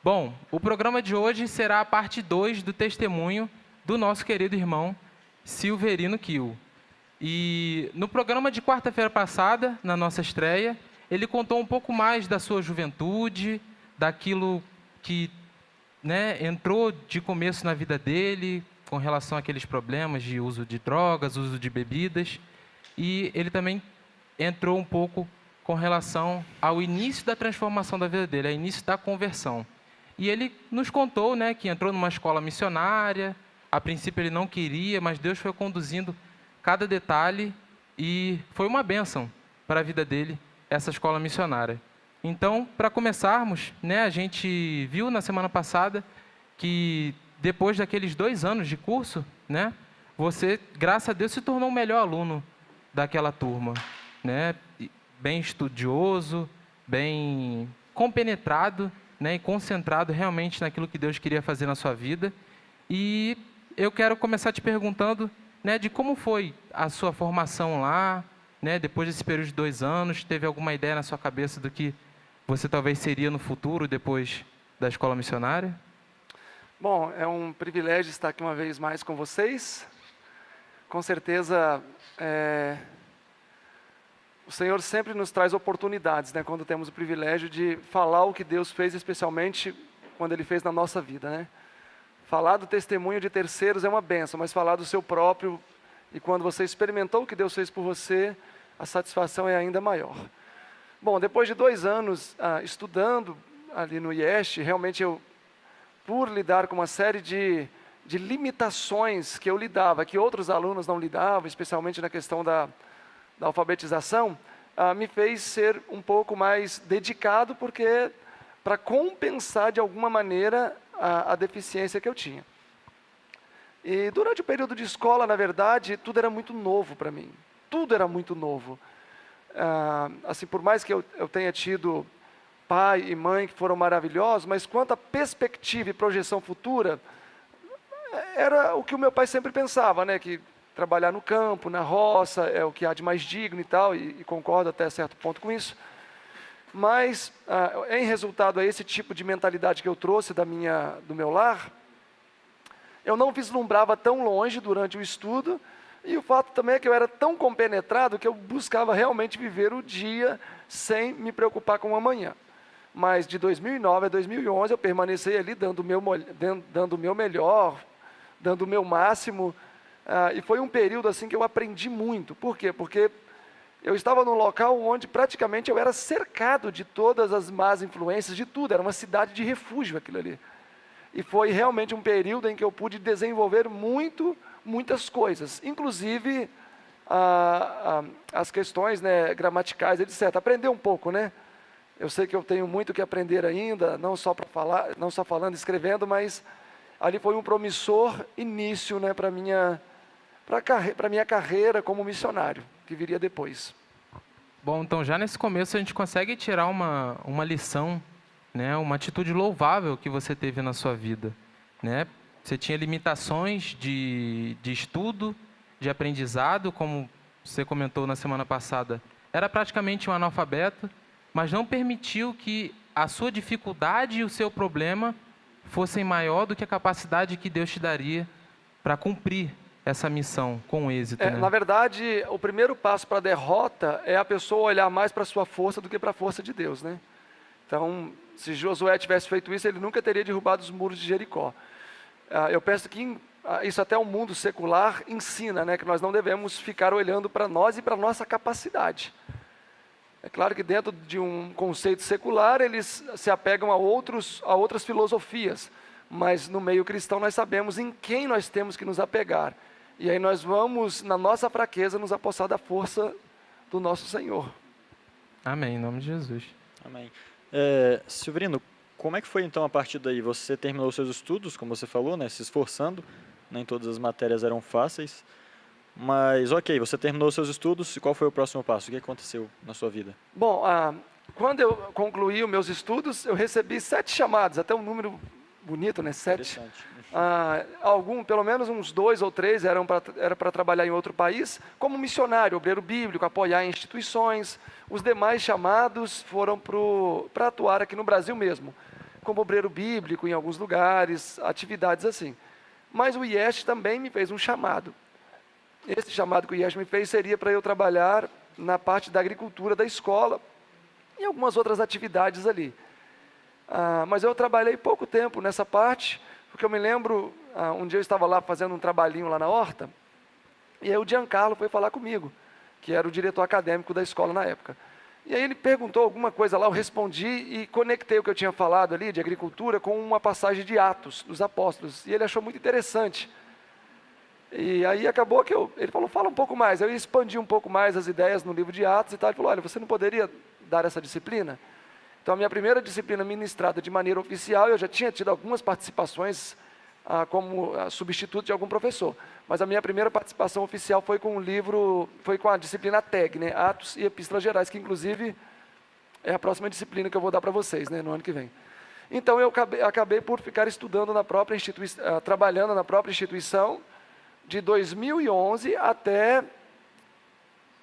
Bom, o programa de hoje será a parte 2 do testemunho do nosso querido irmão Silverino Kiel. E no programa de quarta-feira passada, na nossa estreia, ele contou um pouco mais da sua juventude, daquilo que entrou de começo na vida dele, com relação àqueles problemas de uso de drogas, uso de bebidas. E ele também entrou um pouco com relação ao início da transformação da vida dele, ao início da conversão. E ele nos contou, que entrou numa escola missionária. A princípio ele não queria, mas Deus foi conduzindo cada detalhe e foi uma bênção para a vida dele, essa escola missionária. Então, para começarmos, a gente viu na semana passada que depois daqueles 2 anos de curso, você, graças a Deus, se tornou o melhor aluno daquela turma, bem estudioso, bem compenetrado, e concentrado realmente naquilo que Deus queria fazer na sua vida. E eu quero começar te perguntando, de como foi a sua formação lá, depois desse período de 2 anos, teve alguma ideia na sua cabeça do que você talvez seria no futuro, depois da escola missionária? Bom, é um privilégio estar aqui uma vez mais com vocês. Com certeza, o Senhor sempre nos traz oportunidades, quando temos o privilégio de falar o que Deus fez, especialmente quando Ele fez na nossa vida, Falar do testemunho de terceiros é uma bênção, mas falar do seu próprio, e quando você experimentou o que Deus fez por você, a satisfação é ainda maior. Bom, depois de 2 anos estudando ali no IEST, realmente por lidar com uma série de limitações que eu lidava, que outros alunos não lidavam, especialmente na questão da alfabetização, me fez ser um pouco mais dedicado, porque para compensar de alguma maneira a deficiência que eu tinha. E durante o período de escola, na verdade, tudo era muito novo para mim. Tudo era muito novo. Assim, por mais que eu tenha tido pai e mãe que foram maravilhosos, mas quanto à perspectiva e projeção futura, era o que o meu pai sempre pensava, que trabalhar no campo, na roça, é o que há de mais digno e tal, e concordo até certo ponto com isso. Mas, em resultado a esse tipo de mentalidade que eu trouxe do meu lar, eu não vislumbrava tão longe durante o estudo, e o fato também é que eu era tão compenetrado que eu buscava realmente viver o dia sem me preocupar com o amanhã. Mas de 2009 a 2011 eu permaneci ali dando o meu melhor, dando o meu máximo, e foi um período assim que eu aprendi muito. Por quê? Porque eu estava num local onde praticamente eu era cercado de todas as más influências, de tudo, era uma cidade de refúgio aquilo ali. E foi realmente um período em que eu pude desenvolver muitas coisas, inclusive as questões gramaticais, etc. Aprender um pouco, Eu sei que eu tenho muito que aprender ainda, não só falando e escrevendo, mas ali foi um promissor início, para minha carreira como missionário, que viria depois. Bom, então já nesse começo a gente consegue tirar uma lição, uma atitude louvável que você teve na sua vida. Você tinha limitações de estudo, de aprendizado, como você comentou na semana passada. Era praticamente um analfabeto, mas não permitiu que a sua dificuldade e o seu problema fossem maior do que a capacidade que Deus te daria para cumprir essa missão com êxito. Na verdade, o primeiro passo para a derrota é a pessoa olhar mais para a sua força do que para a força de Deus, Então, se Josué tivesse feito isso, ele nunca teria derrubado os muros de Jericó. Eu penso que isso até o mundo secular ensina, que nós não devemos ficar olhando para nós e para a nossa capacidade. É claro que dentro de um conceito secular, eles se apegam a outras filosofias, mas no meio cristão nós sabemos em quem nós temos que nos apegar. E aí nós vamos, na nossa fraqueza, nos apossar da força do nosso Senhor. Amém, em nome de Jesus. Amém. Silverino, como é que foi então a partir daí? Você terminou seus estudos, como você falou, se esforçando, nem todas as matérias eram fáceis, mas ok, você terminou seus estudos, e qual foi o próximo passo? O que aconteceu na sua vida? Bom, quando eu concluí os meus estudos, eu recebi 7 chamadas, até um número bonito, 7. Pelo menos uns 2 ou 3 era para trabalhar em outro país, como missionário, obreiro bíblico, apoiar instituições. Os demais chamados foram para atuar aqui no Brasil mesmo. como obreiro bíblico em alguns lugares, atividades assim. Mas o IEST também me fez um chamado. Esse chamado que o IEST me fez seria para eu trabalhar na parte da agricultura da escola e algumas outras atividades ali. Mas eu trabalhei pouco tempo nessa parte, porque eu me lembro, um dia eu estava lá fazendo um trabalhinho lá na horta, e aí o Giancarlo foi falar comigo, que era o diretor acadêmico da escola na época. E aí ele perguntou alguma coisa lá, eu respondi e conectei o que eu tinha falado ali de agricultura com uma passagem de Atos dos Apóstolos. E ele achou muito interessante. E aí acabou que ele falou, fala um pouco mais. Eu expandi um pouco mais as ideias no livro de Atos e tal. Ele falou, olha, você não poderia dar essa disciplina? Então a minha primeira disciplina ministrada de maneira oficial, eu já tinha tido algumas participações como substituto de algum professor. Mas a minha primeira participação oficial foi com o livro, foi com a disciplina TEG, né? Atos e Epístolas Gerais, que inclusive é a próxima disciplina que eu vou dar para vocês, né? No ano que vem. Então eu acabei por ficar estudando na própria instituição, trabalhando na própria instituição, de 2011 até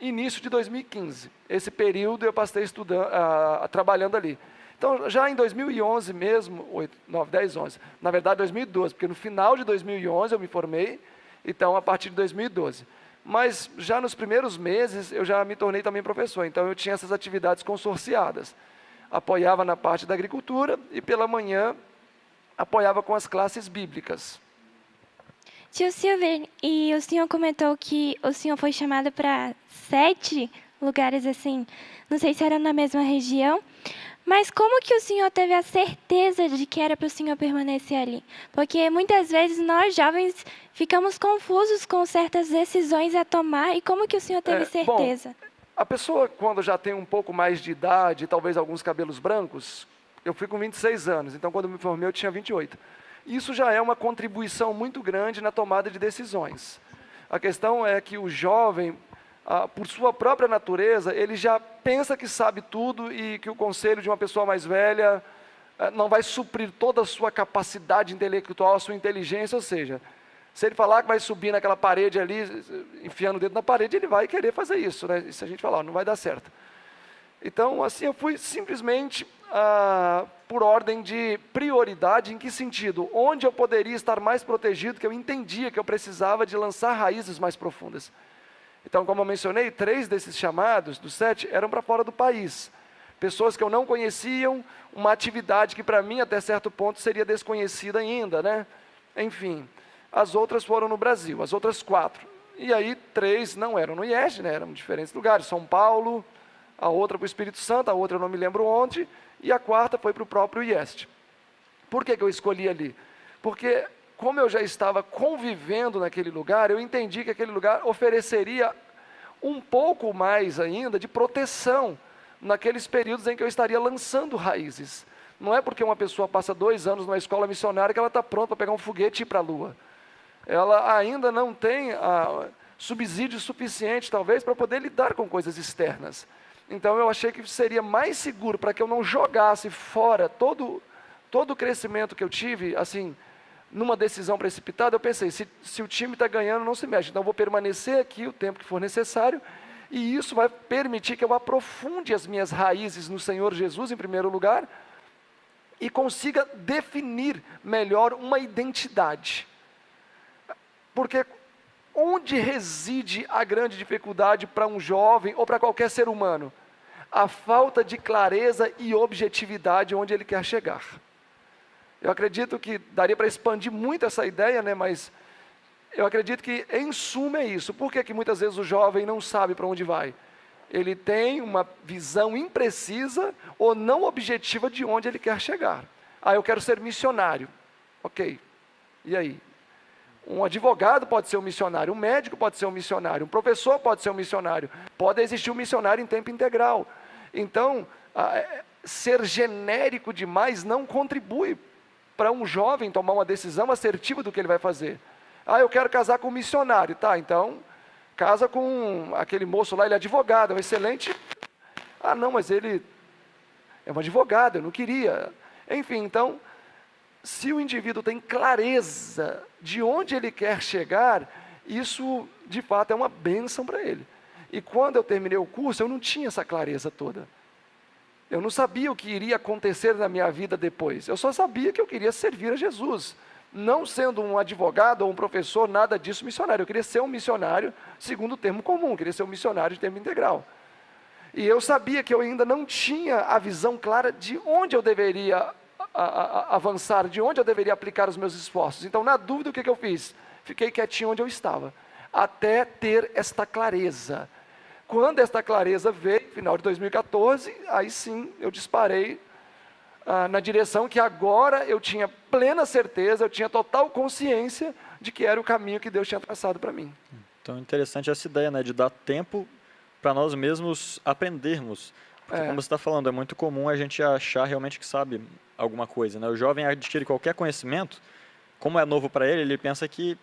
início de 2015. Esse período eu passei trabalhando ali. Então, já em 2011 mesmo, 8, 9, 10, 11, na verdade 2012, porque no final de 2011 eu me formei, então a partir de 2012. Mas já nos primeiros meses eu já me tornei também professor, então eu tinha essas atividades consorciadas. Apoiava na parte da agricultura e pela manhã apoiava com as classes bíblicas. Tio Silver, e o senhor comentou que o senhor foi chamado para 7 lugares assim, não sei se era na mesma região, mas como que o senhor teve a certeza de que era para o senhor permanecer ali? Porque muitas vezes nós jovens ficamos confusos com certas decisões a tomar, e como que o senhor teve certeza? Bom, a pessoa quando já tem um pouco mais de idade, talvez alguns cabelos brancos, eu fui com 26 anos, então quando eu me formei eu tinha 28. Isso já é uma contribuição muito grande na tomada de decisões. A questão é que o jovem, por sua própria natureza, ele já pensa que sabe tudo e que o conselho de uma pessoa mais velha não vai suprir toda a sua capacidade intelectual, a sua inteligência, ou seja, se ele falar que vai subir naquela parede ali, enfiando o dedo na parede, ele vai querer fazer isso, né? E se a gente falar, não vai dar certo. Então, assim, eu fui simplesmente por ordem de prioridade. Em que sentido? Onde eu poderia estar mais protegido, que eu entendia que eu precisava de lançar raízes mais profundas. Então, como eu mencionei, 3 desses chamados, dos 7, eram para fora do país. Pessoas que eu não conheciam, uma atividade que para mim, até certo ponto, seria desconhecida ainda, né? Enfim, as outras foram no Brasil, as outras 4. E aí, 3 não eram no IESD, né? Eram em diferentes lugares, São Paulo, a outra para o Espírito Santo, a outra eu não me lembro onde, e a 4ª foi para o próprio IESD. Por que eu escolhi ali? Porque, como eu já estava convivendo naquele lugar, eu entendi que aquele lugar ofereceria um pouco mais ainda de proteção naqueles períodos em que eu estaria lançando raízes. Não é porque uma pessoa passa 2 anos numa escola missionária que ela está pronta para pegar um foguete e ir para a Lua. Ela ainda não tem subsídio suficiente, talvez, para poder lidar com coisas externas. Então eu achei que seria mais seguro para que eu não jogasse fora todo o crescimento que eu tive, assim, numa decisão precipitada. Eu pensei, se o time está ganhando, não se mexe. Então eu vou permanecer aqui o tempo que for necessário, e isso vai permitir que eu aprofunde as minhas raízes no Senhor Jesus, em primeiro lugar, e consiga definir melhor uma identidade. Porque onde reside a grande dificuldade para um jovem ou para qualquer ser humano? A falta de clareza e objetividade onde ele quer chegar. Eu acredito que daria para expandir muito essa ideia, né? Mas eu acredito que, em suma, é isso. Por que muitas vezes o jovem não sabe para onde vai? Ele tem uma visão imprecisa ou não objetiva de onde ele quer chegar. Eu quero ser missionário. Ok, e aí? Um advogado pode ser um missionário, um médico pode ser um missionário, um professor pode ser um missionário, pode existir um missionário em tempo integral. Então, ser genérico demais não contribui para um jovem tomar uma decisão assertiva do que ele vai fazer. Eu quero casar com um missionário, tá, então, casa com aquele moço lá, ele é advogado, é um excelente... não, mas ele é um advogado, eu não queria. Enfim, então, se o indivíduo tem clareza de onde ele quer chegar, isso, de fato, é uma bênção para ele. E quando eu terminei o curso, eu não tinha essa clareza toda. Eu não sabia o que iria acontecer na minha vida depois. Eu só sabia que eu queria servir a Jesus. Não sendo um advogado ou um professor, nada disso missionário. Eu queria ser um missionário segundo o termo comum, eu queria ser um missionário de tempo integral. E eu sabia que eu ainda não tinha a visão clara de onde eu deveria avançar, de onde eu deveria aplicar os meus esforços. Então, na dúvida, o que eu fiz? Fiquei quietinho onde eu estava, até ter esta clareza. Quando esta clareza veio, final de 2014, aí sim eu disparei na direção que agora eu tinha plena certeza, eu tinha total consciência de que era o caminho que Deus tinha traçado para mim. Então, interessante essa ideia, né, de dar tempo para nós mesmos aprendermos. Porque, como você está falando, é muito comum a gente achar realmente que sabe alguma coisa, né? O jovem adquire qualquer conhecimento, como é novo para ele, ele pensa que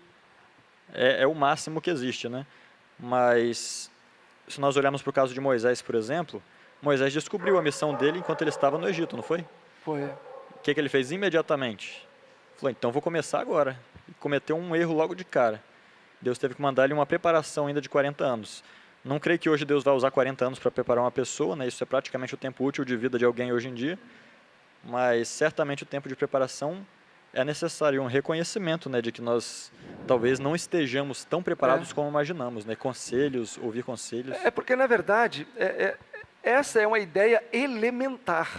é o máximo que existe, né? Mas, se nós olharmos para o caso de Moisés, por exemplo, Moisés descobriu a missão dele enquanto ele estava no Egito, não foi? Foi. O que ele fez imediatamente? Falou, então vou começar agora. E cometeu um erro logo de cara. Deus teve que mandar ele uma preparação ainda de 40 anos. Não creio que hoje Deus vai usar 40 anos para preparar uma pessoa, né? Isso é praticamente o tempo útil de vida de alguém hoje em dia. Mas certamente o tempo de preparação é necessário, um reconhecimento, né, de que nós talvez não estejamos tão preparados como imaginamos, né? Conselhos, ouvir conselhos. Porque, na verdade, essa é uma ideia elementar,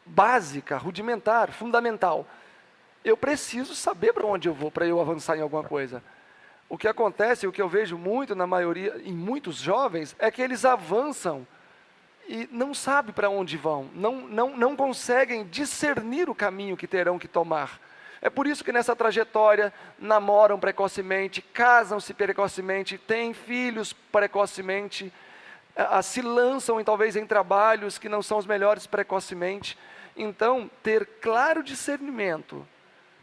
básica, rudimentar, fundamental. Eu preciso saber para onde eu vou para eu avançar em alguma coisa. O que acontece, o que eu vejo muito na maioria, em muitos jovens, é que eles avançam e não sabem para onde vão, não conseguem discernir o caminho que terão que tomar. É por isso que nessa trajetória namoram precocemente, casam-se precocemente, têm filhos precocemente, se lançam talvez em trabalhos que não são os melhores precocemente. Então, ter claro discernimento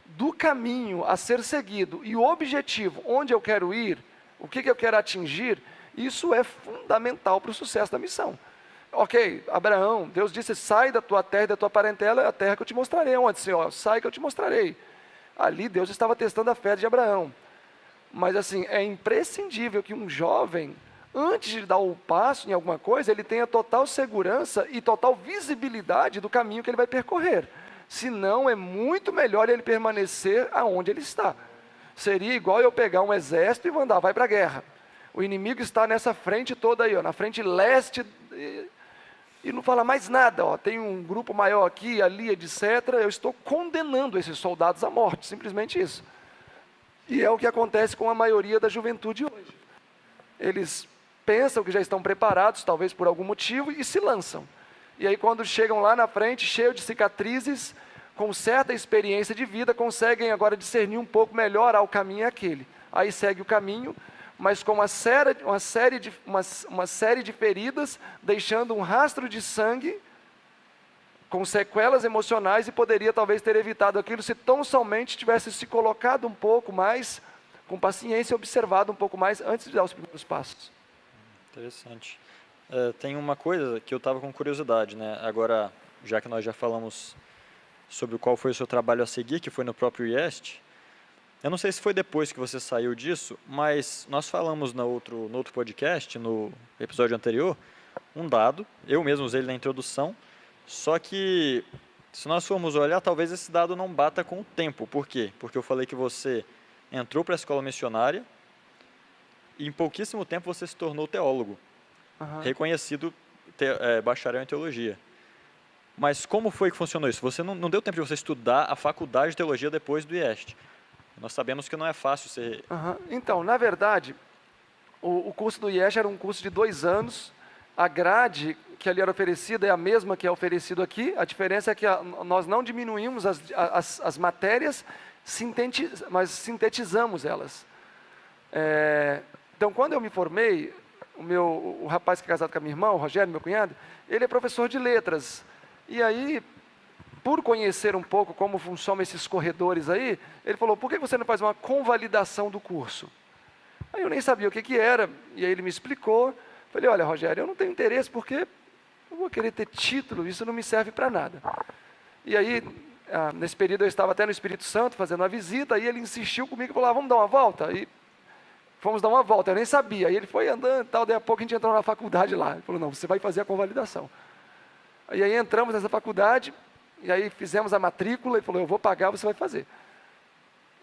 do caminho a ser seguido e o objetivo, onde eu quero ir, o que eu quero atingir, isso é fundamental para o sucesso da missão. Ok, Abraão, Deus disse, sai da tua terra e da tua parentela, é a terra que eu te mostrarei. Onde, Senhor? Sai que eu te mostrarei. Ali Deus estava testando a fé de Abraão. Mas assim, é imprescindível que um jovem, antes de dar o passo em alguma coisa, ele tenha total segurança e total visibilidade do caminho que ele vai percorrer. Senão, é muito melhor ele permanecer aonde ele está. Seria igual eu pegar um exército e mandar, vai para a guerra. O inimigo está nessa frente toda aí, ó, na frente leste, e não fala mais nada. Ó, tem um grupo maior aqui, ali, etc. Eu estou condenando esses soldados à morte, simplesmente isso. E é o que acontece com a maioria da juventude hoje. Eles pensam que já estão preparados, talvez por algum motivo, e se lançam. E aí quando chegam lá na frente, cheio de cicatrizes, com certa experiência de vida, conseguem agora discernir um pouco melhor, o caminho é aquele. Aí segue o caminho, mas com uma série de feridas, deixando um rastro de sangue, com sequelas emocionais, e poderia talvez ter evitado aquilo se tão somente tivesse se colocado um pouco mais, com paciência, observado um pouco mais antes de dar os primeiros passos. Interessante. Tem uma coisa que eu estava com curiosidade, né? Agora, já que nós já falamos sobre qual foi o seu trabalho a seguir, que foi no próprio IEST, eu não sei se foi depois que você saiu disso, mas nós falamos no outro podcast, no episódio anterior, um dado, eu mesmo usei ele na introdução, só que, se nós formos olhar, talvez esse dado não bata com o tempo. Por quê? Porque eu falei que você entrou para a escola missionária e em pouquíssimo tempo você se tornou teólogo. Reconhecido bacharel em teologia. Mas como foi que funcionou isso? Você não deu tempo de você estudar a faculdade de teologia depois do IEST. Nós sabemos que não é fácil ser... Então, na verdade, o curso do IEST era um curso de 2 anos. A grade que ali era oferecida é a mesma que é oferecido aqui. A diferença é que nós não diminuímos as matérias, mas sintetizamos elas. Então, quando eu me formei, o rapaz que é casado com a minha irmã, o Rogério, meu cunhado, ele é professor de letras. E aí, por conhecer um pouco como funcionam esses corredores aí, ele falou, por que você não faz uma convalidação do curso? Aí eu nem sabia o que era, e aí ele me explicou. Falei, olha, Rogério, eu não tenho interesse porque eu vou querer ter título, isso não me serve para nada. E aí, nesse período eu estava até no Espírito Santo fazendo uma visita, aí ele insistiu comigo e falou, vamos dar uma volta? E fomos dar uma volta, eu nem sabia. Aí ele foi andando e tal, daí a pouco a gente entrou na faculdade lá. Ele falou, não, você vai fazer a convalidação. E aí entramos nessa faculdade, e aí fizemos a matrícula, e falou, eu vou pagar, você vai fazer.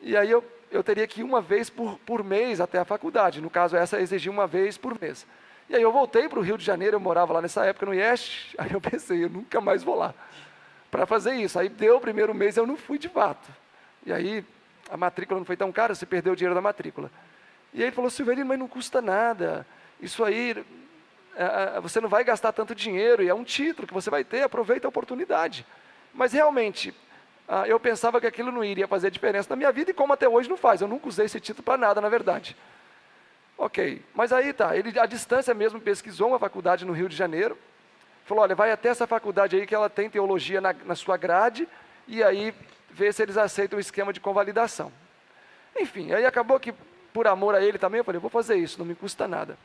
E aí eu teria que ir uma vez por mês até a faculdade, no caso essa exigia uma vez por mês. E aí eu voltei para o Rio de Janeiro, eu morava lá nessa época no IEST, aí eu pensei, eu nunca mais vou lá para fazer isso. Aí deu o primeiro mês, eu não fui de fato. E aí a matrícula não foi tão cara, você perdeu o dinheiro da matrícula. E aí ele falou, Silverino, mas não custa nada, isso aí, você não vai gastar tanto dinheiro, e é um título que você vai ter, aproveita a oportunidade. Mas realmente, eu pensava que aquilo não iria fazer diferença na minha vida, e como até hoje não faz, eu nunca usei esse título para nada, na verdade. Ok, mas aí tá, ele à distância mesmo pesquisou uma faculdade no Rio de Janeiro, falou, olha, vai até essa faculdade aí que ela tem teologia na sua grade, e aí vê se eles aceitam o esquema de convalidação. Enfim, aí acabou que, por amor a ele também, eu falei, vou fazer isso, não me custa nada.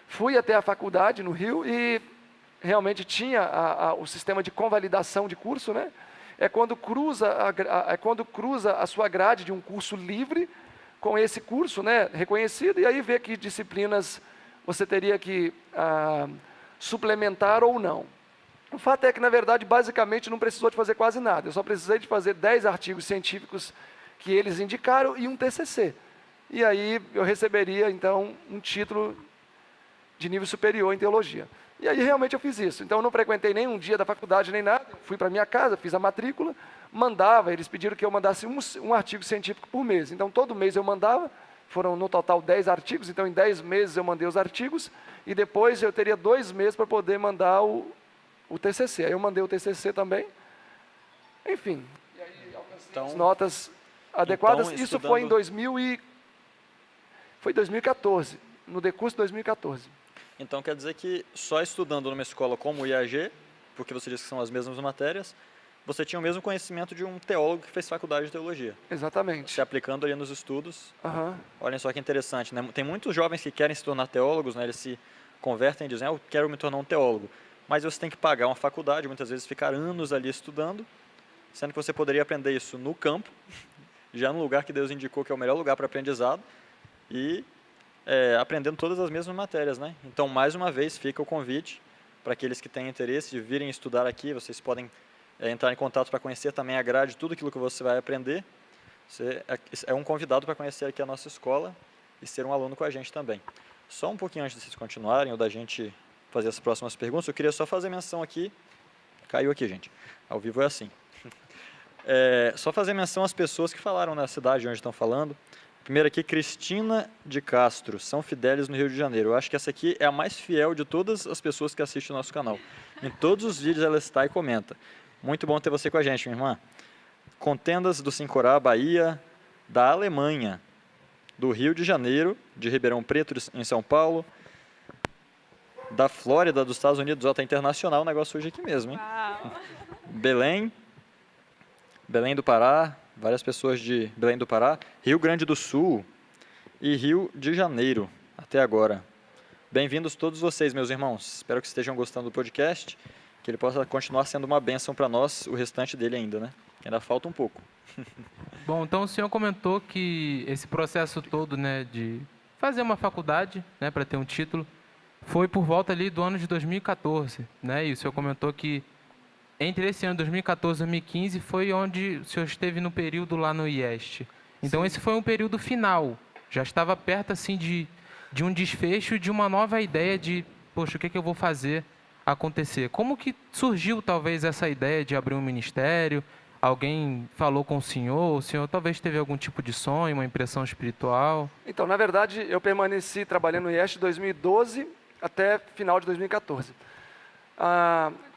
Fui até a faculdade no Rio e realmente tinha o sistema de convalidação de curso, né? É quando cruza a sua grade de um curso livre com esse curso, né, reconhecido, e aí vê que disciplinas você teria que suplementar ou não. O fato é que, na verdade, basicamente não precisou de fazer quase nada. Eu só precisei de fazer 10 artigos científicos que eles indicaram e um TCC. E aí eu receberia, então, um título de nível superior em teologia. E aí realmente eu fiz isso. Então eu não frequentei nem um dia da faculdade, nem nada. Fui para minha casa, fiz a matrícula, mandava, eles pediram que eu mandasse um artigo científico por mês. Então todo mês eu mandava, foram no total 10 artigos, então em 10 meses eu mandei os artigos, e depois eu teria 2 meses para poder mandar o TCC. Aí eu mandei o TCC também. Enfim, e aí alcancei as notas adequadas. Então, isso foi em 2014, no decurso de 2014. Então quer dizer que só estudando numa escola como o IAG, porque você disse que são as mesmas matérias, você tinha o mesmo conhecimento de um teólogo que fez faculdade de teologia. Exatamente. Se aplicando ali nos estudos. Uhum. Olhem só que interessante, né? Tem muitos jovens que querem se tornar teólogos, né? Eles se convertem e dizem, eu quero me tornar um teólogo. Mas você tem que pagar uma faculdade, muitas vezes ficar anos ali estudando, sendo que você poderia aprender isso no campo, já no lugar que Deus indicou que é o melhor lugar para aprendizado, e aprendendo todas as mesmas matérias, né? Então, mais uma vez, fica o convite para aqueles que têm interesse de virem estudar aqui. Vocês podem entrar em contato para conhecer também a grade, tudo aquilo que você vai aprender. Você é um convidado para conhecer aqui a nossa escola e ser um aluno com a gente também. Só um pouquinho antes de vocês continuarem ou da gente fazer as próximas perguntas, eu queria só fazer menção aqui. Caiu aqui, gente. Ao vivo é assim. Só fazer menção às pessoas que falaram na cidade onde estão falando. Primeiro aqui, Cristina de Castro, São Fidélis, no Rio de Janeiro. Eu acho que essa aqui é a mais fiel de todas as pessoas que assistem o nosso canal. Em todos os vídeos ela está e comenta. Muito bom ter você com a gente, minha irmã. Contendas do Sincorá, Bahia, da Alemanha, do Rio de Janeiro, de Ribeirão Preto, em São Paulo, da Flórida, dos Estados Unidos. Ó, tá internacional o negócio hoje aqui mesmo, hein? Uau. Belém do Pará, várias pessoas de Belém do Pará, Rio Grande do Sul e Rio de Janeiro, até agora. Bem-vindos todos vocês, meus irmãos. Espero que estejam gostando do podcast, que ele possa continuar sendo uma bênção para nós, o restante dele ainda, né? Ainda falta um pouco. Bom, então o senhor comentou que esse processo todo, né, de fazer uma faculdade, né, para ter um título, foi por volta ali do ano de 2014, né? E o senhor comentou que entre esse ano 2014 e 2015 foi onde o senhor esteve no período lá no IEST. Então, esse foi um período final. Já estava perto, assim, de um desfecho, de uma nova ideia de, poxa, o que eu vou fazer acontecer? Como que surgiu, talvez, essa ideia de abrir um ministério? Alguém falou com o senhor talvez teve algum tipo de sonho, uma impressão espiritual? Então, na verdade, eu permaneci trabalhando no IEST de 2012 até final de 2014.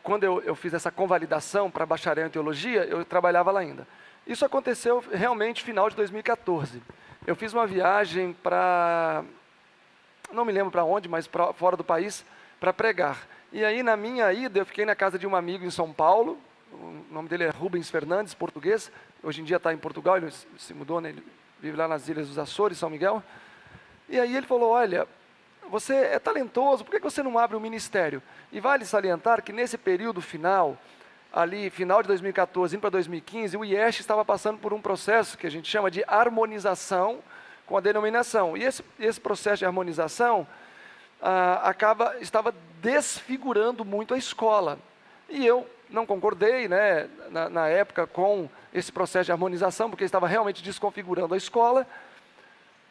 Quando eu fiz essa convalidação para bacharel em teologia, eu trabalhava lá ainda. Isso aconteceu realmente no final de 2014. Eu fiz uma viagem para, não me lembro para onde, mas fora do país, para pregar. E aí, na minha ida, eu fiquei na casa de um amigo em São Paulo, o nome dele é Rubens Fernandes, português, hoje em dia está em Portugal, ele se mudou, né? Ele vive lá nas Ilhas dos Açores, São Miguel. E aí ele falou, olha, você é talentoso, por que você não abre um ministério? E vale salientar que nesse período final, ali final de 2014 indo para 2015, o IEST estava passando por um processo que a gente chama de harmonização com a denominação. E esse processo de harmonização estava desfigurando muito a escola. E eu não concordei, né, na época, com esse processo de harmonização, porque estava realmente desconfigurando a escola.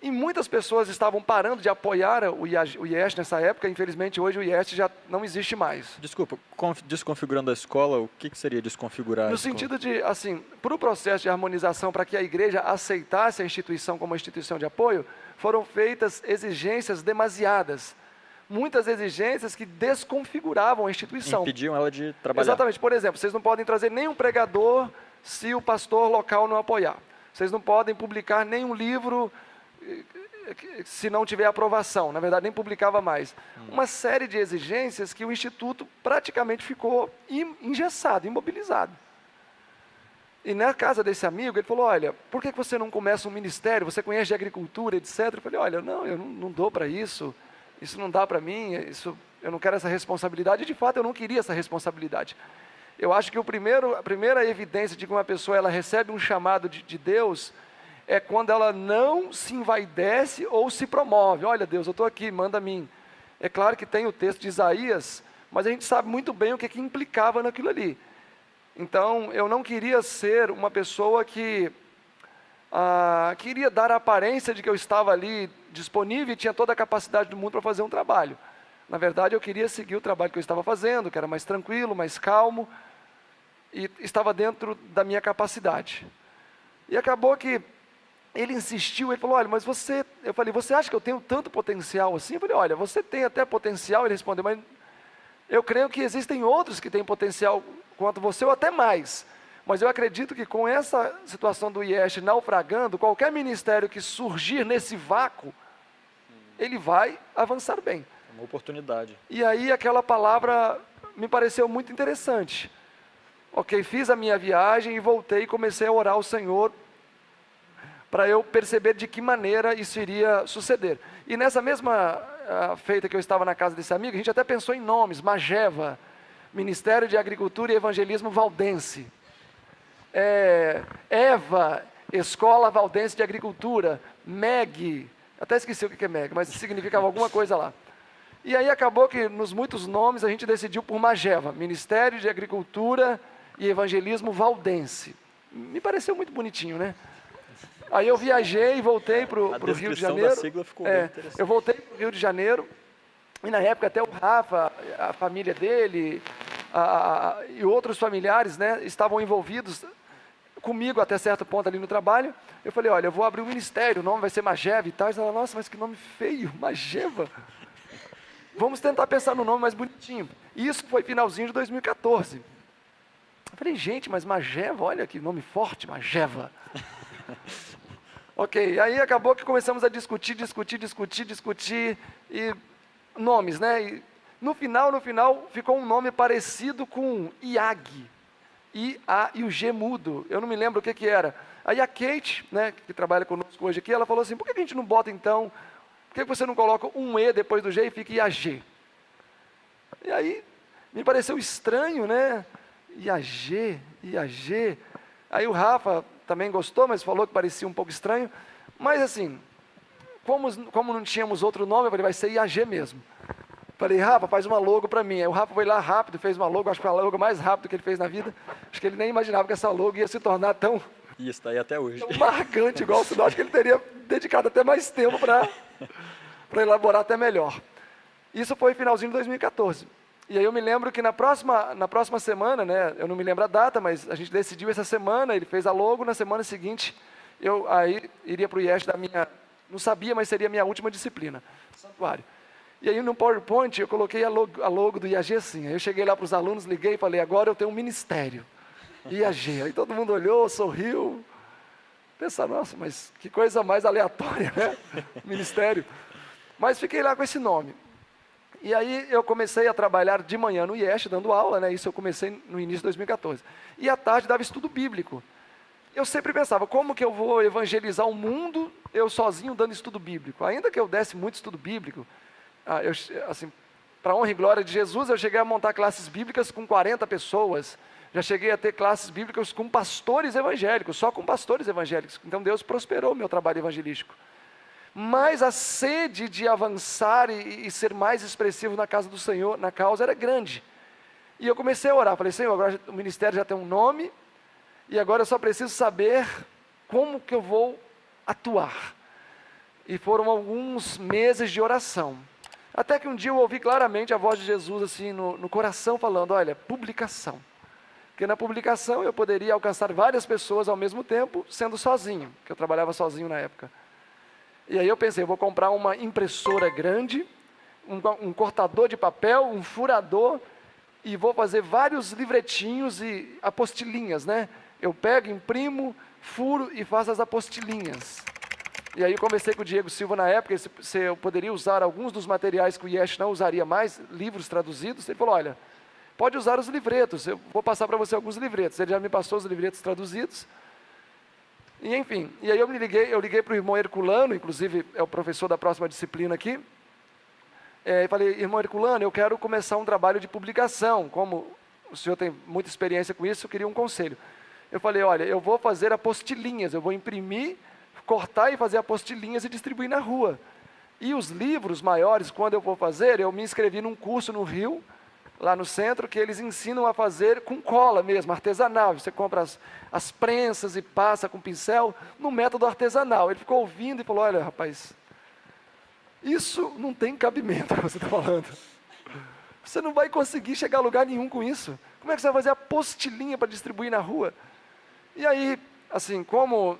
E muitas pessoas estavam parando de apoiar o IEST nessa época. Infelizmente, hoje o IEST já não existe mais. Desculpa, desconfigurando a escola, o que seria desconfigurar a No escola? sentido de, assim, para o processo de harmonização, para que a igreja aceitasse a instituição como uma instituição de apoio, foram feitas exigências demasiadas. Muitas exigências que desconfiguravam a instituição. Impediam ela de trabalhar. Exatamente. Por exemplo, vocês não podem trazer nenhum pregador se o pastor local não apoiar. Vocês não podem publicar nenhum livro se não tiver aprovação. Na verdade, nem publicava mais. Uma série de exigências que o Instituto praticamente ficou engessado, imobilizado. E na casa desse amigo, ele falou, olha, por que você não começa um ministério? Você conhece de agricultura, etc. Eu falei, olha, não, eu não dou para isso. Isso não dá para mim, eu não quero essa responsabilidade. E, de fato, eu não queria essa responsabilidade. Eu acho que a primeira evidência de que uma pessoa ela recebe um chamado de Deus é quando ela não se envaidece ou se promove. Olha, Deus, eu estou aqui, manda a mim. É claro que tem o texto de Isaías, mas a gente sabe muito bem o que implicava naquilo ali. Então, eu não queria ser uma pessoa que queria dar a aparência de que eu estava ali disponível e tinha toda a capacidade do mundo para fazer um trabalho. Na verdade, eu queria seguir o trabalho que eu estava fazendo, que era mais tranquilo, mais calmo, e estava dentro da minha capacidade. E acabou que ele insistiu, ele falou, olha, mas eu falei, você acha que eu tenho tanto potencial assim? Eu falei, olha, você tem até potencial, ele respondeu, mas eu creio que existem outros que têm potencial quanto você, ou até mais. Mas eu acredito que com essa situação do IEST naufragando, qualquer ministério que surgir nesse vácuo, ele vai avançar bem. É uma oportunidade. E aí aquela palavra me pareceu muito interessante. Ok, fiz a minha viagem e voltei e comecei a orar ao Senhor para eu perceber de que maneira isso iria suceder. E nessa mesma feita que eu estava na casa desse amigo, a gente até pensou em nomes, Mageva, Ministério de Agricultura e Evangelismo Valdense, Eva, Escola Valdense de Agricultura, MEG, até esqueci o que é MEG, mas significava alguma coisa lá. E aí acabou que nos muitos nomes a gente decidiu por Mageva, Ministério de Agricultura e Evangelismo Valdense. Me pareceu muito bonitinho, né? Aí eu viajei e voltei para o Rio de Janeiro. Da sigla ficou bem interessante. Eu voltei para o Rio de Janeiro, e na época até o Rafa, a família dele, e outros familiares, né, estavam envolvidos comigo até certo ponto ali no trabalho. Eu falei, olha, eu vou abrir um ministério, o nome vai ser Mageva e tal. Eles falaram, nossa, mas que nome feio, Mageva. Vamos tentar pensar no nome mais bonitinho. E isso foi finalzinho de 2014. Eu falei, gente, mas Mageva, olha que nome forte, Mageva. Ok, aí acabou que começamos a discutir, e nomes, né? E no final, ficou um nome parecido com IAG. I-A e o G mudo, eu não me lembro o que era. Aí a Kate, né, que trabalha conosco hoje aqui, ela falou assim, por que a gente não bota então, por que você não coloca um E depois do G e fica IAG? E aí, me pareceu estranho, né? IAG. Aí o Rafa também gostou, mas falou que parecia um pouco estranho. Mas assim, como não tínhamos outro nome, eu falei, vai ser IAG mesmo. Falei, Rafa, faz uma logo para mim. Aí o Rafa foi lá rápido, fez uma logo, acho que foi a logo mais rápida que ele fez na vida. Acho que ele nem imaginava que essa logo ia se tornar tão E está aí até hoje. marcante, igual, senão acho que ele teria dedicado até mais tempo para elaborar até melhor. Isso foi finalzinho de 2014. E aí eu me lembro que na próxima semana, né, eu não me lembro a data, mas a gente decidiu essa semana, ele fez a logo, na semana seguinte, eu aí iria para o IEST da minha, não sabia, mas seria a minha última disciplina, santuário. E aí no PowerPoint eu coloquei a logo do IAG assim, aí eu cheguei lá para os alunos, liguei e falei, agora eu tenho um ministério, IAG. Aí todo mundo olhou, sorriu, pensaram, nossa, mas que coisa mais aleatória, né, ministério. Mas fiquei lá com esse nome. E aí eu comecei a trabalhar de manhã no IEST, dando aula, né? Isso eu comecei no início de 2014. E à tarde dava estudo bíblico. Eu sempre pensava, como que eu vou evangelizar o mundo, eu sozinho dando estudo bíblico? Ainda que eu desse muito estudo bíblico, assim, para honra e glória de Jesus, eu cheguei a montar classes bíblicas com 40 pessoas. Já cheguei a ter classes bíblicas com pastores evangélicos, só com pastores evangélicos. Então Deus prosperou o meu trabalho evangelístico. Mas a sede de avançar e ser mais expressivo na casa do Senhor, na causa, era grande. E eu comecei a orar, falei, Senhor, agora o ministério já tem um nome, e agora eu só preciso saber como que eu vou atuar. E foram alguns meses de oração. Até que um dia eu ouvi claramente a voz de Jesus assim no coração falando, olha, publicação. Porque na publicação eu poderia alcançar várias pessoas ao mesmo tempo, sendo sozinho, que eu trabalhava sozinho na época. E aí eu pensei, eu vou comprar uma impressora grande, um cortador de papel, um furador, e vou fazer vários livretinhos e apostilinhas, né? Eu pego, imprimo, furo e faço as apostilinhas. E aí eu conversei com o Diego Silva na época, se eu poderia usar alguns dos materiais que o IESH não usaria mais, livros traduzidos. Ele falou, olha, pode usar os livretos, eu vou passar para você alguns livretos. Ele já me passou os livretos traduzidos. E enfim, e aí eu liguei para o irmão Herculano, inclusive é o professor da próxima disciplina aqui. E falei, irmão Herculano, eu quero começar um trabalho de publicação. Como o senhor tem muita experiência com isso, eu queria um conselho. Eu falei, olha, eu vou fazer apostilinhas, eu vou imprimir, cortar e fazer apostilinhas e distribuir na rua. E os livros maiores, quando eu vou fazer, eu me inscrevi num curso no Rio, lá no centro, que eles ensinam a fazer com cola mesmo, artesanal. Você compra as prensas e passa com pincel no método artesanal. Ele ficou ouvindo e falou, olha, rapaz, isso não tem cabimento, você está falando. Você não vai conseguir chegar a lugar nenhum com isso. Como é que você vai fazer apostilinha para distribuir na rua? E aí, assim, como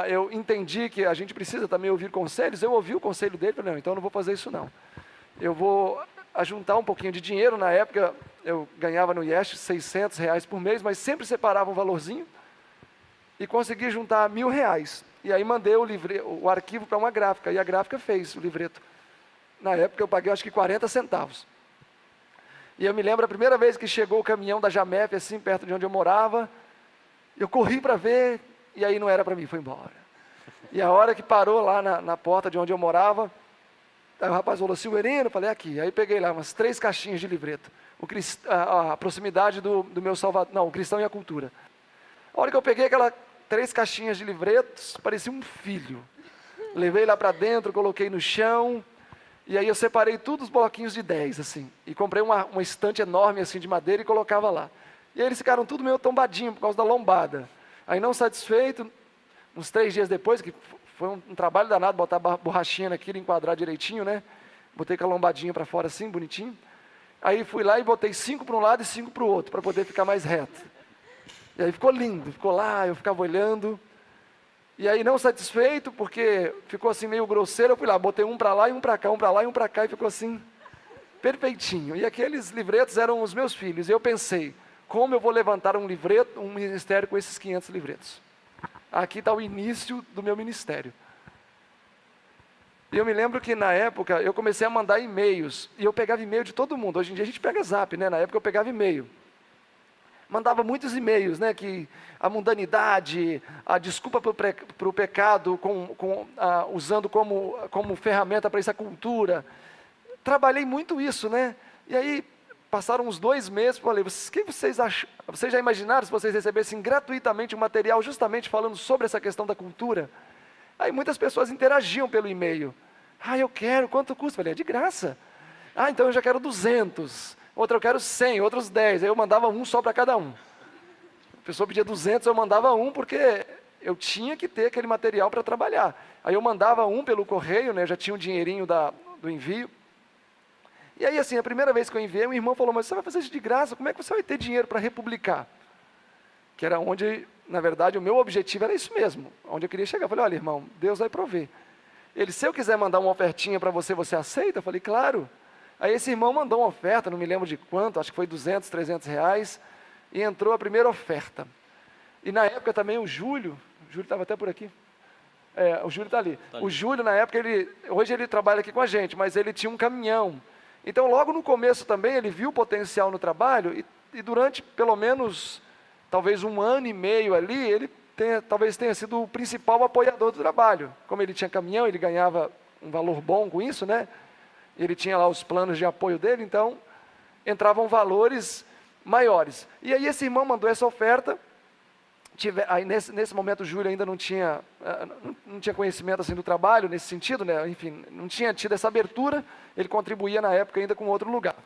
eu entendi que a gente precisa também ouvir conselhos, eu ouvi o conselho dele, falei, não, então eu não vou fazer isso não. Eu vou ajuntar um pouquinho de dinheiro, na época eu ganhava no IESH R$600 por mês, mas sempre separava um valorzinho, e consegui juntar R$1.000. E aí mandei o arquivo para uma gráfica, e a gráfica fez o livreto. Na época eu paguei acho que 40 centavos. E eu me lembro a primeira vez que chegou o caminhão da Jamef, assim, perto de onde eu morava, eu corri para ver, e aí não era para mim, foi embora. E a hora que parou lá na porta de onde eu morava, aí o rapaz falou, Silverino, falei, aqui. Aí peguei lá umas 3 caixinhas de livreto. A proximidade do meu Salvador, não, o Cristão e a Cultura. A hora que eu peguei aquelas 3 caixinhas de livretos, parecia um filho. Levei lá para dentro, coloquei no chão, e aí eu separei todos os bloquinhos de 10, assim. E comprei uma estante enorme, assim, de madeira e colocava lá. E aí eles ficaram tudo meio tombadinho por causa da lombada. Aí não satisfeito, uns 3 dias depois, que foi um trabalho danado, botar borrachinha naquilo, enquadrar direitinho, né? Botei com a lombadinha para fora assim, bonitinho. Aí fui lá e botei 5 para um lado e 5 para o outro, para poder ficar mais reto. E aí ficou lindo, ficou lá, eu ficava olhando. E aí não satisfeito, porque ficou assim meio grosseiro, eu fui lá, botei um para lá e um para cá, um para lá e um para cá, e ficou assim, perfeitinho. E aqueles livretos eram os meus filhos. E eu pensei, como eu vou levantar um ministério com esses 500 livretos? Aqui está o início do meu ministério. E eu me lembro que na época eu comecei a mandar e-mails, e eu pegava e-mail de todo mundo. Hoje em dia a gente pega zap, né? Na época eu pegava e-mail. Mandava muitos e-mails, né? Que a mundanidade, a desculpa para o pecado, usando como ferramenta para essa cultura. Trabalhei muito isso, né? E aí passaram uns 2 meses, falei, o que vocês acham? Vocês já imaginaram se vocês recebessem gratuitamente um material justamente falando sobre essa questão da cultura? Aí muitas pessoas interagiam pelo e-mail. Eu quero, quanto custa? Falei, é de graça. Então eu já quero 200. Outro eu quero 100, outros 10. Aí eu mandava um só para cada um. A pessoa pedia 200, eu mandava um, porque eu tinha que ter aquele material para trabalhar. Aí eu mandava um pelo correio, né? Eu já tinha o dinheirinho do envio. E aí, assim, a primeira vez que eu enviei, um irmão falou, mas você vai fazer isso de graça, como é que você vai ter dinheiro para republicar? Que era onde, na verdade, o meu objetivo era isso mesmo, onde eu queria chegar. Eu falei, olha, irmão, Deus vai prover. Ele, se eu quiser mandar uma ofertinha para você, você aceita? Eu falei, claro. Aí esse irmão mandou uma oferta, não me lembro de quanto, acho que foi 200, 300 reais, e entrou a primeira oferta. E na época também o Júlio estava até por aqui. O Júlio está ali. O Júlio, na época, hoje ele trabalha aqui com a gente, mas ele tinha um caminhão. Então, logo no começo também, ele viu o potencial no trabalho e durante, pelo menos, talvez 1 ano e meio ali, ele talvez tenha sido o principal apoiador do trabalho. Como ele tinha caminhão, ele ganhava um valor bom com isso, né? Ele tinha lá os planos de apoio dele, então entravam valores maiores. E aí esse irmão mandou essa oferta. Aí nesse momento o Júlio ainda não tinha conhecimento assim do trabalho nesse sentido, né? Enfim, não tinha tido essa abertura, ele contribuía na época ainda com outro lugar.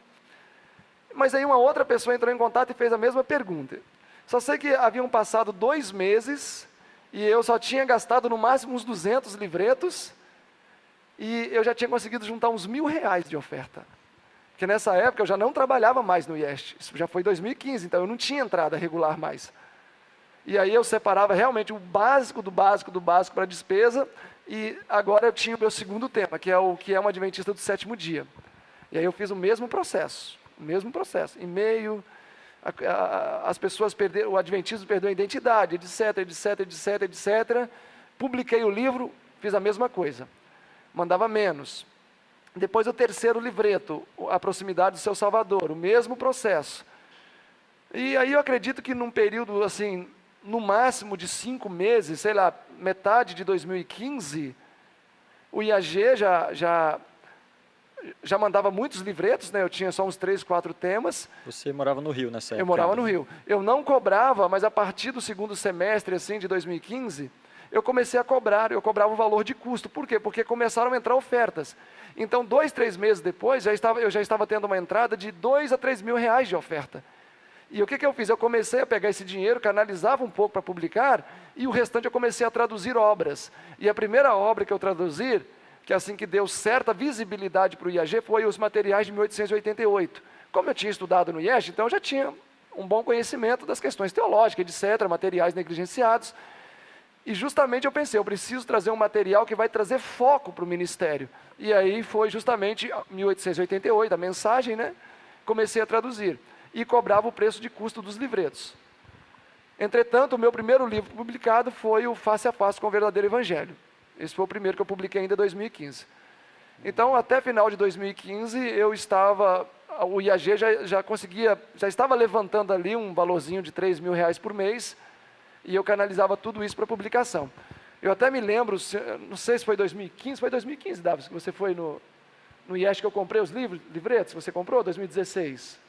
Mas aí uma outra pessoa entrou em contato e fez a mesma pergunta. Só sei que haviam passado 2 meses e eu só tinha gastado no máximo uns 200 livretos e eu já tinha conseguido juntar uns R$1.000 de oferta. Porque nessa época eu já não trabalhava mais no IEST, isso já foi 2015, então eu não tinha entrada regular mais. E aí eu separava realmente o básico do básico do básico para a despesa, e agora eu tinha o meu segundo tema, que é o que é um adventista do 7º dia. E aí eu fiz o mesmo processo, e-mail, as pessoas perderam, o adventismo perdeu a identidade, etc. Publiquei o livro, fiz a mesma coisa, mandava menos. Depois o terceiro livreto, A Proximidade do Seu Salvador, o mesmo processo. E aí eu acredito que num período assim, no máximo de 5 meses, sei lá, metade de 2015, o IAG já mandava muitos livretos, né? Eu tinha só uns 3, 4 temas. Você morava no Rio nessa época? Eu morava no Rio. Eu não cobrava, mas a partir do segundo semestre assim, de 2015, eu comecei a cobrar, eu cobrava o valor de custo. Por quê? Porque começaram a entrar ofertas. Então, 2, 3 meses depois, eu já estava tendo uma entrada de R$2.000 a R$3.000 de oferta. E o que eu fiz? Eu comecei a pegar esse dinheiro, canalizava um pouco para publicar, e o restante eu comecei a traduzir obras. E a primeira obra que eu traduzi, que assim que deu certa visibilidade para o IAG, foi os materiais de 1888. Como eu tinha estudado no IEST, então eu já tinha um bom conhecimento das questões teológicas, etc., materiais negligenciados. E justamente eu pensei, eu preciso trazer um material que vai trazer foco para o ministério. E aí foi justamente 1888, a mensagem, né? Comecei a traduzir. E cobrava o preço de custo dos livretos. Entretanto, o meu primeiro livro publicado foi o Face a Face com o Verdadeiro Evangelho. Esse foi o primeiro que eu publiquei ainda em 2015. Então, até final de 2015, o IAG já estava levantando ali um valorzinho de R$3.000 por mês, e eu canalizava tudo isso para publicação. Eu até me lembro, não sei se foi 2015, Davi, que você foi no IEST que eu comprei os livretos, você comprou? 2016?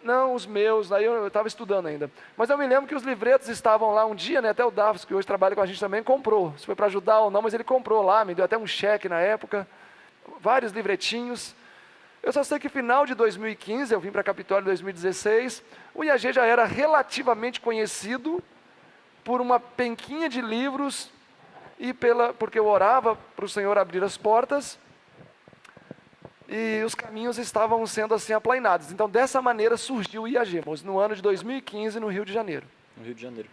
Não, os meus, aí eu estava estudando ainda. Mas eu me lembro que os livretos estavam lá um dia, né, até o Davis, que hoje trabalha com a gente também, comprou. Se foi para ajudar ou não, mas ele comprou lá, me deu até um cheque na época, vários livretinhos. Eu só sei que final de 2015, eu vim para Capitólio em 2016, o IAG já era relativamente conhecido por uma penquinha de livros e porque eu orava para o Senhor abrir as portas e os caminhos estavam sendo assim aplainados. Então, dessa maneira surgiu o IAG, no ano de 2015, no Rio de Janeiro. No Rio de Janeiro.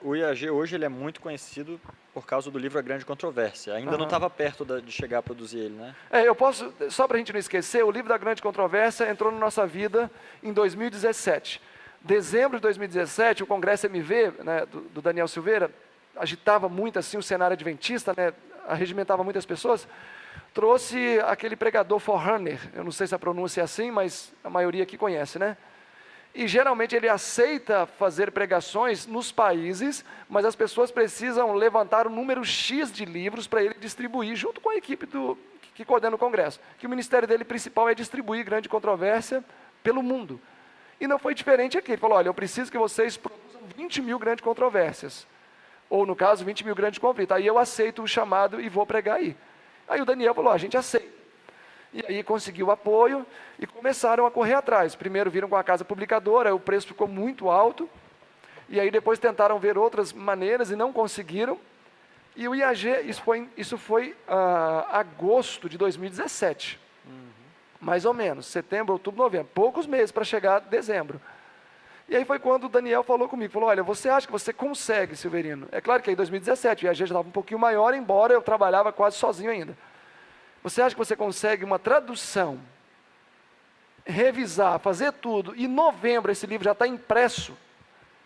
O IAG hoje ele é muito conhecido por causa do livro A Grande Controvérsia. Ainda não estava perto de chegar a produzir ele, né? Só para a gente não esquecer, o livro da Grande Controvérsia entrou na nossa vida em 2017. Dezembro de 2017, o Congresso MV, né, do Daniel Silveira, agitava muito assim o cenário adventista, né, arregimentava muitas pessoas, trouxe aquele pregador Forerunner, eu não sei se a pronúncia é assim, mas a maioria aqui conhece, né? E geralmente ele aceita fazer pregações nos países, mas as pessoas precisam levantar um número X de livros para ele distribuir, junto com a equipe que coordena o Congresso. Que o ministério dele principal é distribuir Grande Controvérsia pelo mundo. E não foi diferente aqui. Ele falou, olha, eu preciso que vocês produzam 20.000 grandes controvérsias. Ou, no caso, 20.000 grandes conflitos. Aí eu aceito o chamado e vou pregar aí. Aí o Daniel falou, a gente aceita. E aí conseguiu apoio e começaram a correr atrás. Primeiro viram com a casa publicadora, o preço ficou muito alto. E aí depois tentaram ver outras maneiras e não conseguiram. E o IAG, isso foi agosto de 2017. Mais ou menos, setembro, outubro, novembro. Poucos meses para chegar a dezembro. E aí foi quando o Daniel falou comigo, falou, olha, você acha que você consegue, Silverino? É claro que aí em 2017 o IAG já estava um pouquinho maior, embora eu trabalhava quase sozinho ainda. Você acha que você consegue uma tradução, revisar, fazer tudo, e em novembro esse livro já está impresso?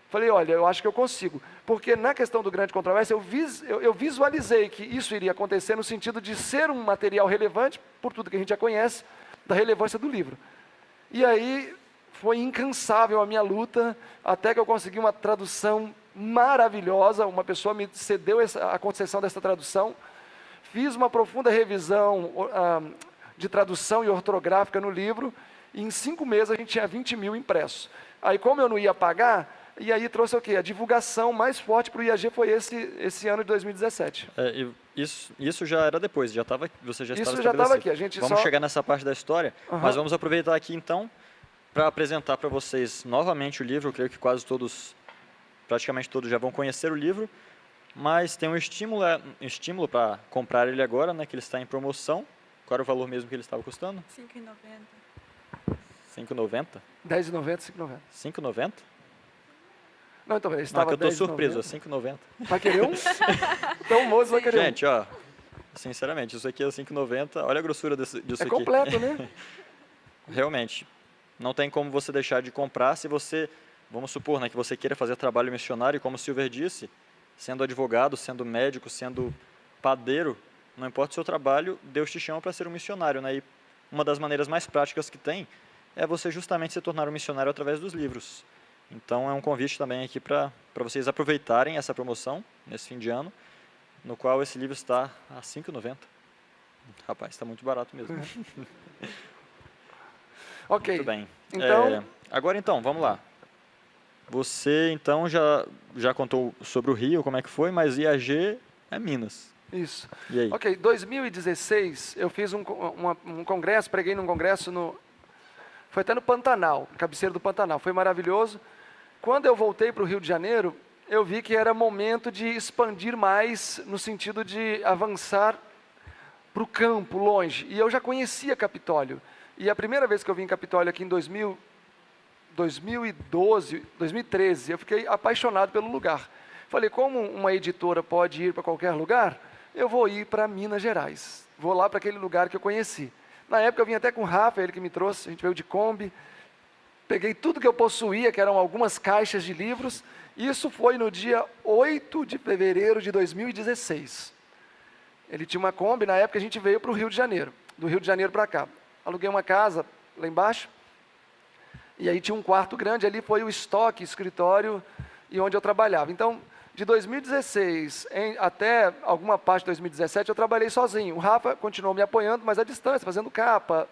Falei, olha, eu acho que eu consigo. Porque na questão do Grande Controvérsia, eu visualizei que isso iria acontecer no sentido de ser um material relevante, por tudo que a gente já conhece, da relevância do livro. E aí foi incansável a minha luta, até que eu consegui uma tradução maravilhosa, uma pessoa me cedeu a concessão dessa tradução, fiz uma profunda revisão de tradução e ortográfica no livro, e em 5 meses a gente tinha 20.000 impressos. Aí, como eu não ia pagar, E aí trouxe o quê? A divulgação mais forte para o IAG foi esse ano de 2017. Isso já era depois, você já estava Isso já estava estabelecido. aqui. A gente Vamos só... chegar nessa parte da história, mas vamos aproveitar aqui então para apresentar para vocês novamente o livro. Eu creio que praticamente todos já vão conhecer o livro, mas tem um estímulo para comprar ele agora, né, que ele está em promoção. Qual era o valor mesmo que ele estava custando? R$ 5,90. R$ 5,90? R$10,90, R$5,90. R$5,90? Não, então, ele Não, estava que eu estou R$10,90. surpreso, é R$5,90. Vai querer um? Então o moço vai querer um. Gente, ó, sinceramente, isso aqui é R$5,90. Olha a grossura disso É aqui. completo, né? Realmente, não tem como você deixar de comprar se você, vamos supor, né, que você queira fazer trabalho missionário, e como o Silver disse, sendo advogado, sendo médico, sendo padeiro, não importa o seu trabalho, Deus te chama para ser um missionário, né? E uma das maneiras mais práticas que tem é você justamente se tornar um missionário através dos livros. Então é um convite também aqui para vocês aproveitarem essa promoção nesse fim de ano, no qual esse livro está a R$ 5,90. Rapaz, está muito barato mesmo. Ok. Muito bem. Então... Agora então, vamos lá. Você então já contou sobre o Rio, como é que foi, mas IAG é Minas. Isso. E aí? Ok, 2016 eu fiz um congresso, preguei num congresso foi até no Pantanal, cabeceira do Pantanal, foi maravilhoso. Quando eu voltei para o Rio de Janeiro, eu vi que era momento de expandir mais, no sentido de avançar para o campo, longe. E eu já conhecia Capitólio. E a primeira vez que eu vim em Capitólio aqui em 2013, eu fiquei apaixonado pelo lugar. Falei, como uma editora pode ir para qualquer lugar, eu vou ir para Minas Gerais. Vou lá para aquele lugar que eu conheci. Na época eu vim até com o Rafa, ele que me trouxe, a gente veio de Kombi. Peguei tudo que eu possuía, que eram algumas caixas de livros. Isso foi no dia 8 de fevereiro de 2016. Ele tinha uma Kombi, na época a gente veio para o Rio de Janeiro. Do Rio de Janeiro para cá. Aluguei uma casa lá embaixo. E aí tinha um quarto grande, ali foi o estoque, escritório e onde eu trabalhava. Então, de 2016 até alguma parte de 2017, eu trabalhei sozinho. O Rafa continuou me apoiando, mas à distância, fazendo capa,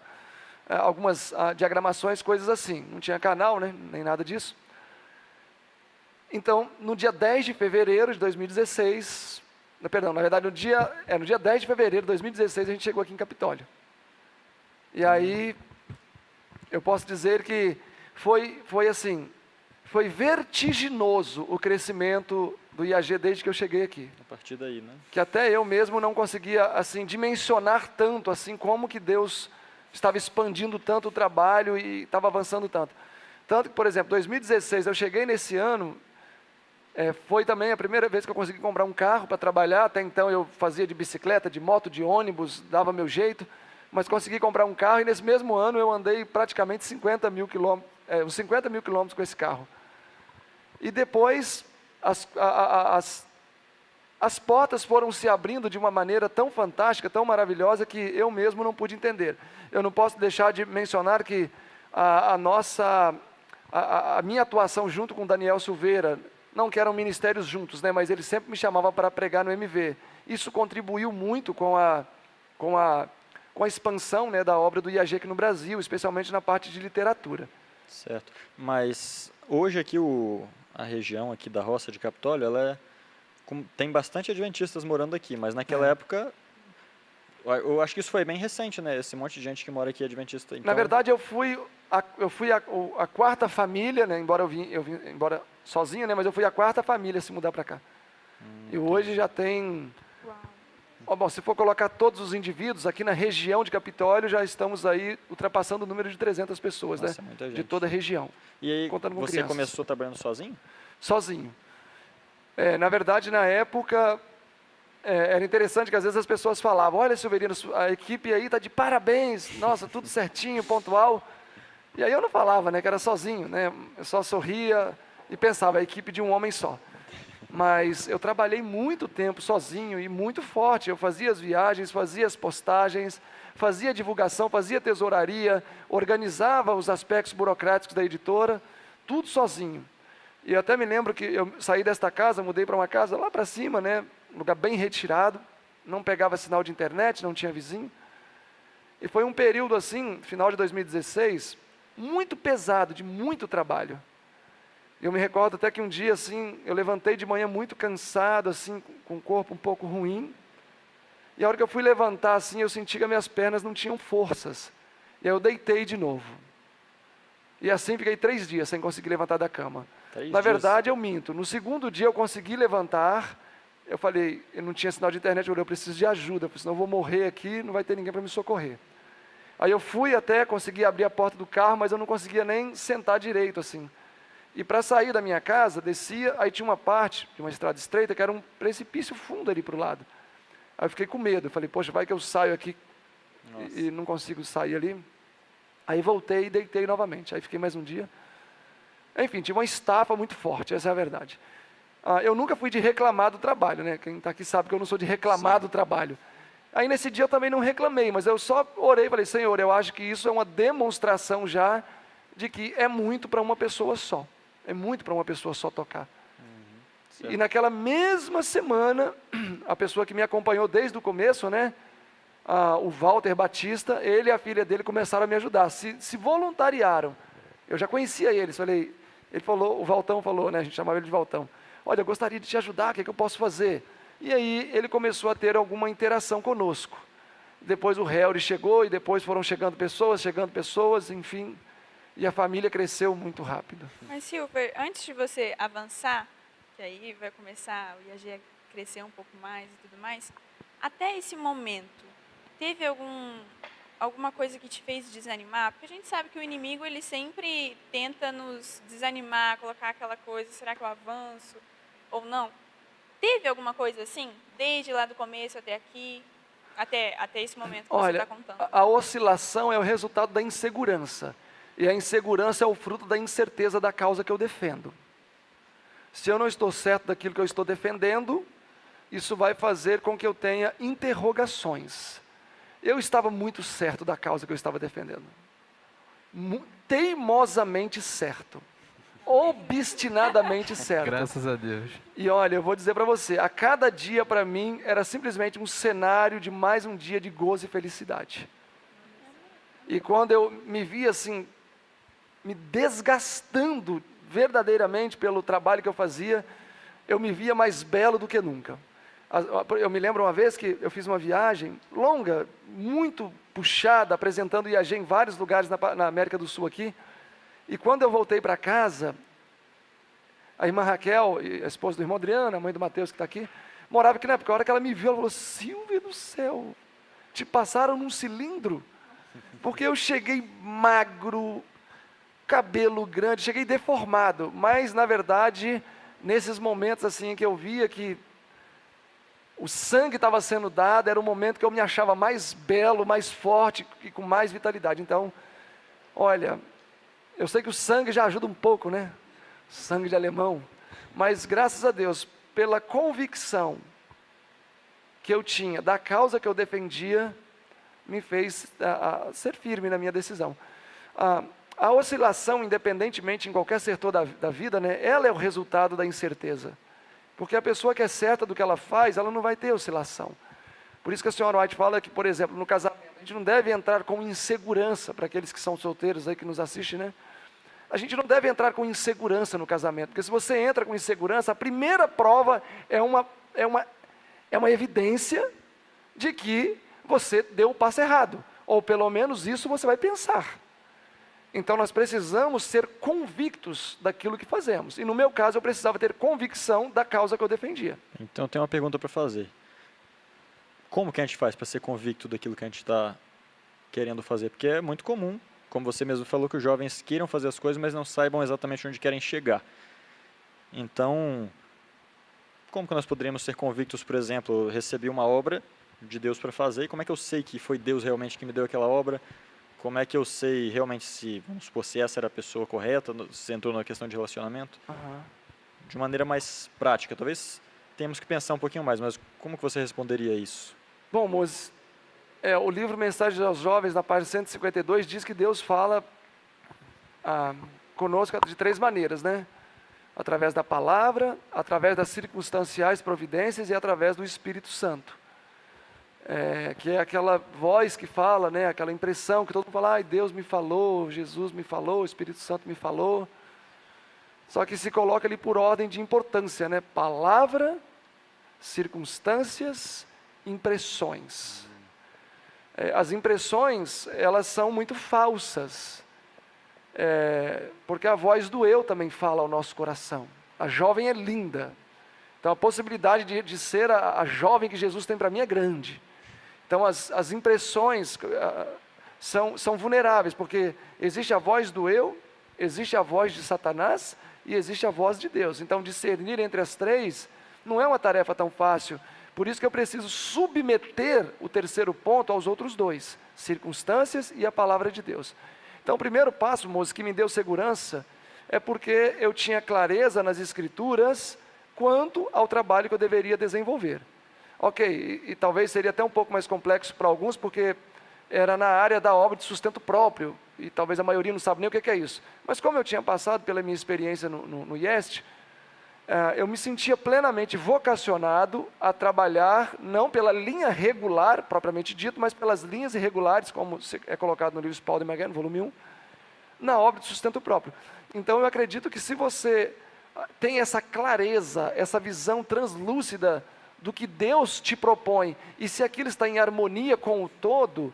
algumas diagramações, coisas assim. Não tinha canal, né? Nem nada disso. Então, no dia 10 de fevereiro de 2016, perdão, na verdade, no dia 10 de fevereiro de 2016, a gente chegou aqui em Capitólio. E aí, eu posso dizer que foi assim, foi vertiginoso o crescimento do IAG desde que eu cheguei aqui. A partir daí, né? Que até eu mesmo não conseguia, assim, dimensionar tanto, assim, como que Deus estava expandindo tanto o trabalho e estava avançando tanto. Tanto que, por exemplo, 2016, eu cheguei nesse ano, foi também a primeira vez que eu consegui comprar um carro para trabalhar. Até então eu fazia de bicicleta, de moto, de ônibus, dava meu jeito, mas consegui comprar um carro e nesse mesmo ano eu andei praticamente 50 mil quilômetros com esse carro. E depois as portas foram se abrindo de uma maneira tão fantástica, tão maravilhosa, que eu mesmo não pude entender. Eu não posso deixar de mencionar que a minha atuação junto com Daniel Silveira, não que eram ministérios juntos, né, mas ele sempre me chamava para pregar no MV. Isso contribuiu muito com a expansão, né, da obra do IAG aqui no Brasil, especialmente na parte de literatura. Certo. Mas hoje aqui a região aqui da Roça de Capitólio, tem bastante adventistas morando aqui, mas naquela época, eu acho que isso foi bem recente, né? Esse monte de gente que mora aqui é adventista. Então... Na verdade, eu fui a quarta família, né? Embora eu vim sozinho, né? Mas eu fui a quarta família a se mudar para cá. E hoje já tem... Bom, se for colocar todos os indivíduos aqui na região de Capitólio, já estamos aí ultrapassando o número de 300 pessoas, Nossa, né? muita gente. De toda a região. E aí, contando com você crianças. começou trabalhando sozinho? Sozinho. Na verdade, na época, era interessante que às vezes as pessoas falavam, olha, Silverino, a equipe aí está de parabéns, nossa, tudo certinho, pontual. E aí eu não falava, né, que era sozinho, né? Eu só sorria e pensava, a equipe de um homem só. Mas eu trabalhei muito tempo sozinho e muito forte. Eu fazia as viagens, fazia as postagens, fazia divulgação, fazia tesouraria, organizava os aspectos burocráticos da editora, tudo sozinho. E eu até me lembro que eu saí desta casa, mudei para uma casa lá para cima, né, um lugar bem retirado, não pegava sinal de internet, não tinha vizinho. E foi um período assim, final de 2016, muito pesado, de muito trabalho. Eu me recordo até que um dia, assim, eu levantei de manhã muito cansado, assim, com o corpo um pouco ruim. E a hora que eu fui levantar, assim, eu senti que as minhas pernas não tinham forças. E aí eu deitei de novo. E assim fiquei 3 dias sem conseguir levantar da cama. 3 Na dias. verdade, eu minto. No segundo dia eu consegui levantar. Eu falei, eu não tinha sinal de internet, eu falei, eu preciso de ajuda, porque senão eu vou morrer aqui, não vai ter ninguém para me socorrer. Aí eu fui até, consegui abrir a porta do carro, mas eu não conseguia nem sentar direito, assim. E para sair da minha casa, descia, aí tinha uma parte de uma estrada estreita que era um precipício fundo ali para o lado. Aí eu fiquei com medo, eu falei, poxa, vai que eu saio aqui e não consigo sair ali. Aí voltei e deitei novamente, aí fiquei mais um dia. Enfim, tive uma estafa muito forte, essa é a verdade. Eu nunca fui de reclamar do trabalho, né? Quem está aqui sabe que eu não sou de reclamar do trabalho. Aí nesse dia eu também não reclamei, mas eu só orei e falei, Senhor, eu acho que isso é uma demonstração já de que é muito para uma pessoa só. É muito para uma pessoa só tocar. E naquela mesma semana, a pessoa que me acompanhou desde o começo, né? O Walter Batista, ele e a filha dele começaram a me ajudar. Se voluntariaram. Eu já conhecia eles. Falei, ele falou, o Valtão falou, né? A gente chamava ele de Valtão. Olha, eu gostaria de te ajudar, o que é que eu posso fazer? E aí ele começou a ter alguma interação conosco. Depois o Helry chegou e depois foram chegando pessoas, enfim. E a família cresceu muito rápido. Mas, Silver, antes de você avançar, que aí vai começar o IAG a crescer um pouco mais e tudo mais, até esse momento, teve alguma coisa que te fez desanimar? Porque a gente sabe que o inimigo, ele sempre tenta nos desanimar, colocar aquela coisa, será que eu avanço ou não? Teve alguma coisa assim, desde lá do começo até aqui, até esse momento que você está contando? A oscilação é o resultado da insegurança. E a insegurança é o fruto da incerteza da causa que eu defendo. Se eu não estou certo daquilo que eu estou defendendo, isso vai fazer com que eu tenha interrogações. Eu estava muito certo da causa que eu estava defendendo. Teimosamente certo. Obstinadamente certo. Graças a Deus. E olha, eu vou dizer para você, a cada dia para mim era simplesmente um cenário de mais um dia de gozo e felicidade. E quando eu me vi assim, me desgastando verdadeiramente pelo trabalho que eu fazia, eu me via mais belo do que nunca. Eu me lembro uma vez que eu fiz uma viagem longa, muito puxada, apresentando o IAG em vários lugares na América do Sul aqui. E quando eu voltei para casa, a irmã Raquel, a esposa do irmão Adriano, a mãe do Mateus que está aqui, morava aqui na época. A hora que ela me viu, ela falou, Silvia do céu, te passaram num cilindro? Porque eu cheguei magro, cabelo grande, cheguei deformado. Mas, na verdade, nesses momentos assim que eu via que o sangue estava sendo dado, era o momento que eu me achava mais belo, mais forte e com mais vitalidade. Então, olha, eu sei que o sangue já ajuda um pouco, né? Sangue de alemão. Mas, graças a Deus, pela convicção que eu tinha da causa que eu defendia, me fez ser firme na minha decisão. A oscilação, independentemente em qualquer setor da vida, né, ela é o resultado da incerteza. Porque a pessoa que é certa do que ela faz, ela não vai ter oscilação. Por isso que a senhora White fala que, por exemplo, no casamento, a gente não deve entrar com insegurança, para aqueles que são solteiros aí que nos assistem, né? A gente não deve entrar com insegurança no casamento, porque se você entra com insegurança, a primeira prova é uma evidência de que você deu o passo errado, ou pelo menos isso você vai pensar. Então nós precisamos ser convictos daquilo que fazemos, e no meu caso eu precisava ter convicção da causa que eu defendia. Então eu tenho uma pergunta para fazer. Como que a gente faz para ser convicto daquilo que a gente está querendo fazer? Porque é muito comum, como você mesmo falou, que os jovens queiram fazer as coisas, mas não saibam exatamente onde querem chegar. Então, como que nós poderíamos ser convictos, por exemplo, eu recebi uma obra de Deus para fazer, e como é que eu sei que foi Deus realmente que me deu aquela obra? Como é que eu sei realmente se, vamos supor, se essa era a pessoa correta, se entrou na questão de relacionamento? De maneira mais prática, talvez temos que pensar um pouquinho mais, mas como que você responderia isso? Bom, Moisés, o livro Mensagens aos Jovens, na página 152, diz que Deus fala conosco de 3 maneiras, né? Através da palavra, através das circunstanciais providências e através do Espírito Santo. Que é aquela voz que fala, né? Aquela impressão que todo mundo fala, Deus me falou, Jesus me falou, o Espírito Santo me falou. Só que se coloca ali por ordem de importância, né? Palavra, circunstâncias, impressões. As impressões, elas são muito falsas. Porque a voz do eu também fala ao nosso coração. A jovem é linda. Então a possibilidade de ser a jovem que Jesus tem para mim é grande. Então as impressões são vulneráveis, porque existe a voz do eu, existe a voz de Satanás e existe a voz de Deus. Então discernir entre as três não é uma tarefa tão fácil. Por isso que eu preciso submeter o terceiro ponto aos outros dois, circunstâncias e a palavra de Deus. Então o primeiro passo, moço, que me deu segurança, é porque eu tinha clareza nas Escrituras quanto ao trabalho que eu deveria desenvolver. Ok, e talvez seria até um pouco mais complexo para alguns, porque era na área da obra de sustento próprio, e talvez a maioria não sabe nem o que é isso. Mas como eu tinha passado pela minha experiência no IEST, eu me sentia plenamente vocacionado a trabalhar, não pela linha regular, propriamente dito, mas pelas linhas irregulares, como é colocado no livro Spalding Magan, volume 1, na obra de sustento próprio. Então eu acredito que se você tem essa clareza, essa visão translúcida do que Deus te propõe, e se aquilo está em harmonia com o todo,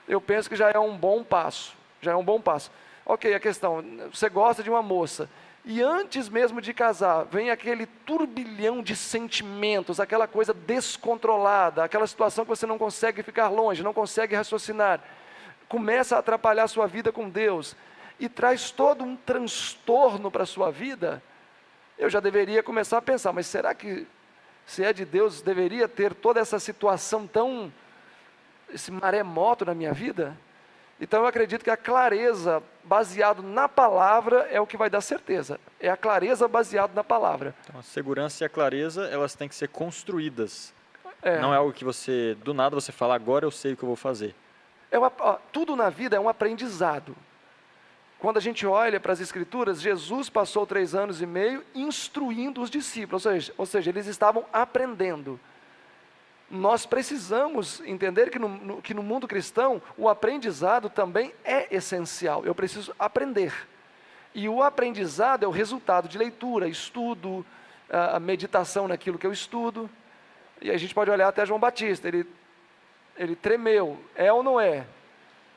eu penso que já é um bom passo. Já é um bom passo. Ok, a questão, você gosta de uma moça, e antes mesmo de casar, vem aquele turbilhão de sentimentos, aquela coisa descontrolada, aquela situação que você não consegue ficar longe, não consegue raciocinar, começa a atrapalhar a sua vida com Deus, e traz todo um transtorno para a sua vida, eu já deveria começar a pensar, mas será que, se é de Deus, deveria ter toda essa situação esse maremoto na minha vida? Então eu acredito que a clareza baseado na palavra é o que vai dar certeza. É a clareza baseada na palavra. Então, a segurança e a clareza, elas têm que ser construídas. Não é algo que você, do nada, você fala, agora eu sei o que eu vou fazer. Tudo na vida é um aprendizado. Quando a gente olha para as Escrituras, Jesus passou 3 anos e meio instruindo os discípulos, ou seja, eles estavam aprendendo. Nós precisamos entender que no mundo cristão, o aprendizado também é essencial. Eu preciso aprender. E o aprendizado é o resultado de leitura, estudo, a meditação naquilo que eu estudo. E a gente pode olhar até João Batista, ele tremeu, é ou não é?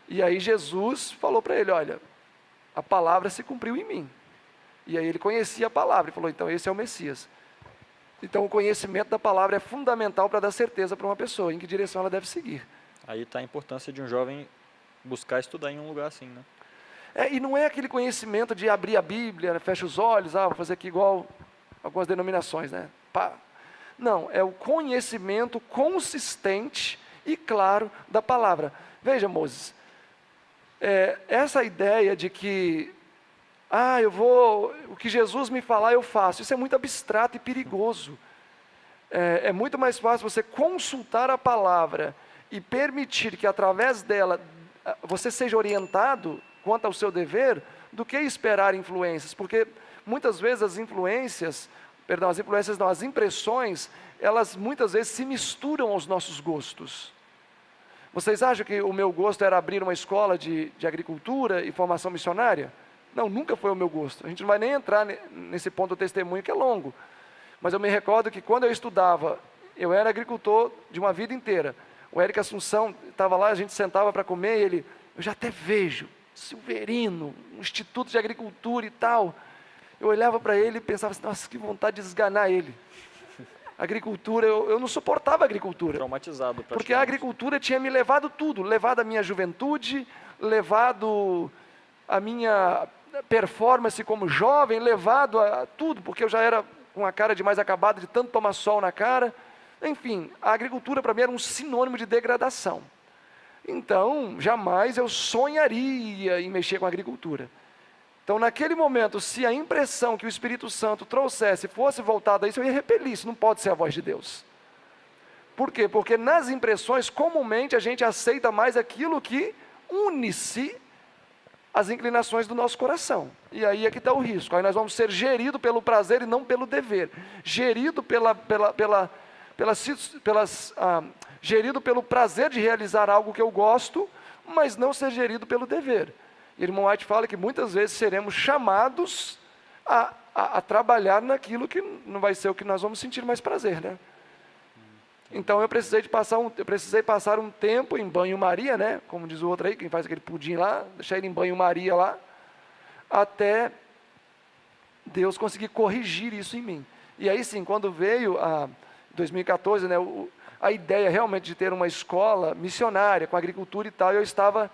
E aí Jesus falou para ele, olha, a palavra se cumpriu em mim. E aí ele conhecia a palavra e falou, então esse é o Messias. Então o conhecimento da palavra é fundamental para dar certeza para uma pessoa em que direção ela deve seguir. Aí está a importância de um jovem buscar estudar em um lugar assim, né? E não é aquele conhecimento de abrir a Bíblia, né, fecha os olhos, vou fazer aqui igual algumas denominações, né? Pá. Não, é o conhecimento consistente e claro da palavra. Veja, Moses, essa ideia de que o que Jesus me falar eu faço, isso é muito abstrato e perigoso. É muito mais fácil você consultar a palavra e permitir que através dela você seja orientado quanto ao seu dever, do que esperar influências, porque muitas vezes as impressões, elas muitas vezes se misturam aos nossos gostos. Vocês acham que o meu gosto era abrir uma escola de agricultura e formação missionária? Não, nunca foi o meu gosto. A gente não vai nem entrar nesse ponto do testemunho que é longo. Mas eu me recordo que quando eu estudava, eu era agricultor de uma vida inteira. O Érico Assunção estava lá, a gente sentava para comer e eu já até vejo, Silverino, um instituto de agricultura e tal. Eu olhava para ele e pensava assim, nossa, que vontade de esganar ele. Agricultura, eu não suportava a agricultura. Traumatizado. Porque a agricultura tinha me levado tudo, levado a minha juventude, levado a minha performance como jovem, levado a tudo, porque eu já era com a cara de mais acabada, de tanto tomar sol na cara. Enfim, a agricultura para mim era um sinônimo de degradação. Então, jamais eu sonharia em mexer com a agricultura. Então, naquele momento, se a impressão que o Espírito Santo trouxesse fosse voltada a isso, eu ia repelir, isso não pode ser a voz de Deus. Por quê? Porque nas impressões, comumente, a gente aceita mais aquilo que une-se às inclinações do nosso coração. E aí é que está o risco. Aí nós vamos ser geridos pelo prazer e não pelo dever. Gerido gerido pelo prazer de realizar algo que eu gosto, mas não ser gerido pelo dever. Irmão White fala que muitas vezes seremos chamados a trabalhar naquilo que não vai ser o que nós vamos sentir mais prazer, né? Então eu precisei passar um tempo em banho-maria, né? Como diz o outro aí, quem faz aquele pudim lá, deixar ele em banho-maria lá, até Deus conseguir corrigir isso em mim. E aí sim, quando veio a 2014, né, a ideia realmente de ter uma escola missionária com agricultura e tal, eu estava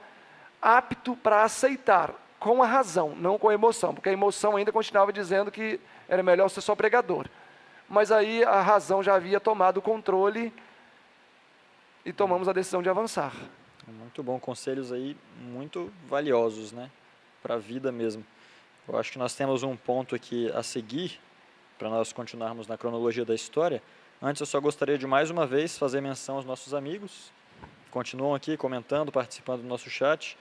apto para aceitar, com a razão, não com a emoção, porque a emoção ainda continuava dizendo que era melhor ser só pregador. Mas aí a razão já havia tomado o controle e tomamos a decisão de avançar. Muito bom, conselhos aí muito valiosos, né, para a vida mesmo. Eu acho que nós temos um ponto aqui a seguir, para nós continuarmos na cronologia da história. Antes eu só gostaria de mais uma vez fazer menção aos nossos amigos, que continuam aqui comentando, participando do nosso chat.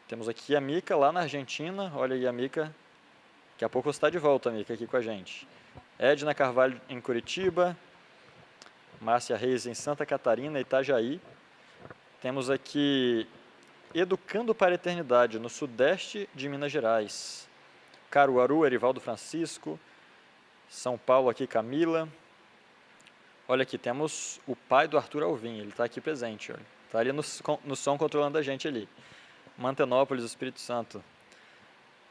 Temos aqui a Mica, lá na Argentina. Olha aí a Mica. Daqui a pouco você está de volta, Mica, aqui com a gente. Edna Carvalho, em Curitiba. Márcia Reis, em Santa Catarina, Itajaí. Temos aqui Educando para a Eternidade, no sudeste de Minas Gerais. Caruaru, Erivaldo Francisco. São Paulo, aqui Camila. Olha aqui, temos o pai do Arthur Alvim, ele está aqui presente. Está ali no som controlando a gente ali. Mantenópolis, Espírito Santo.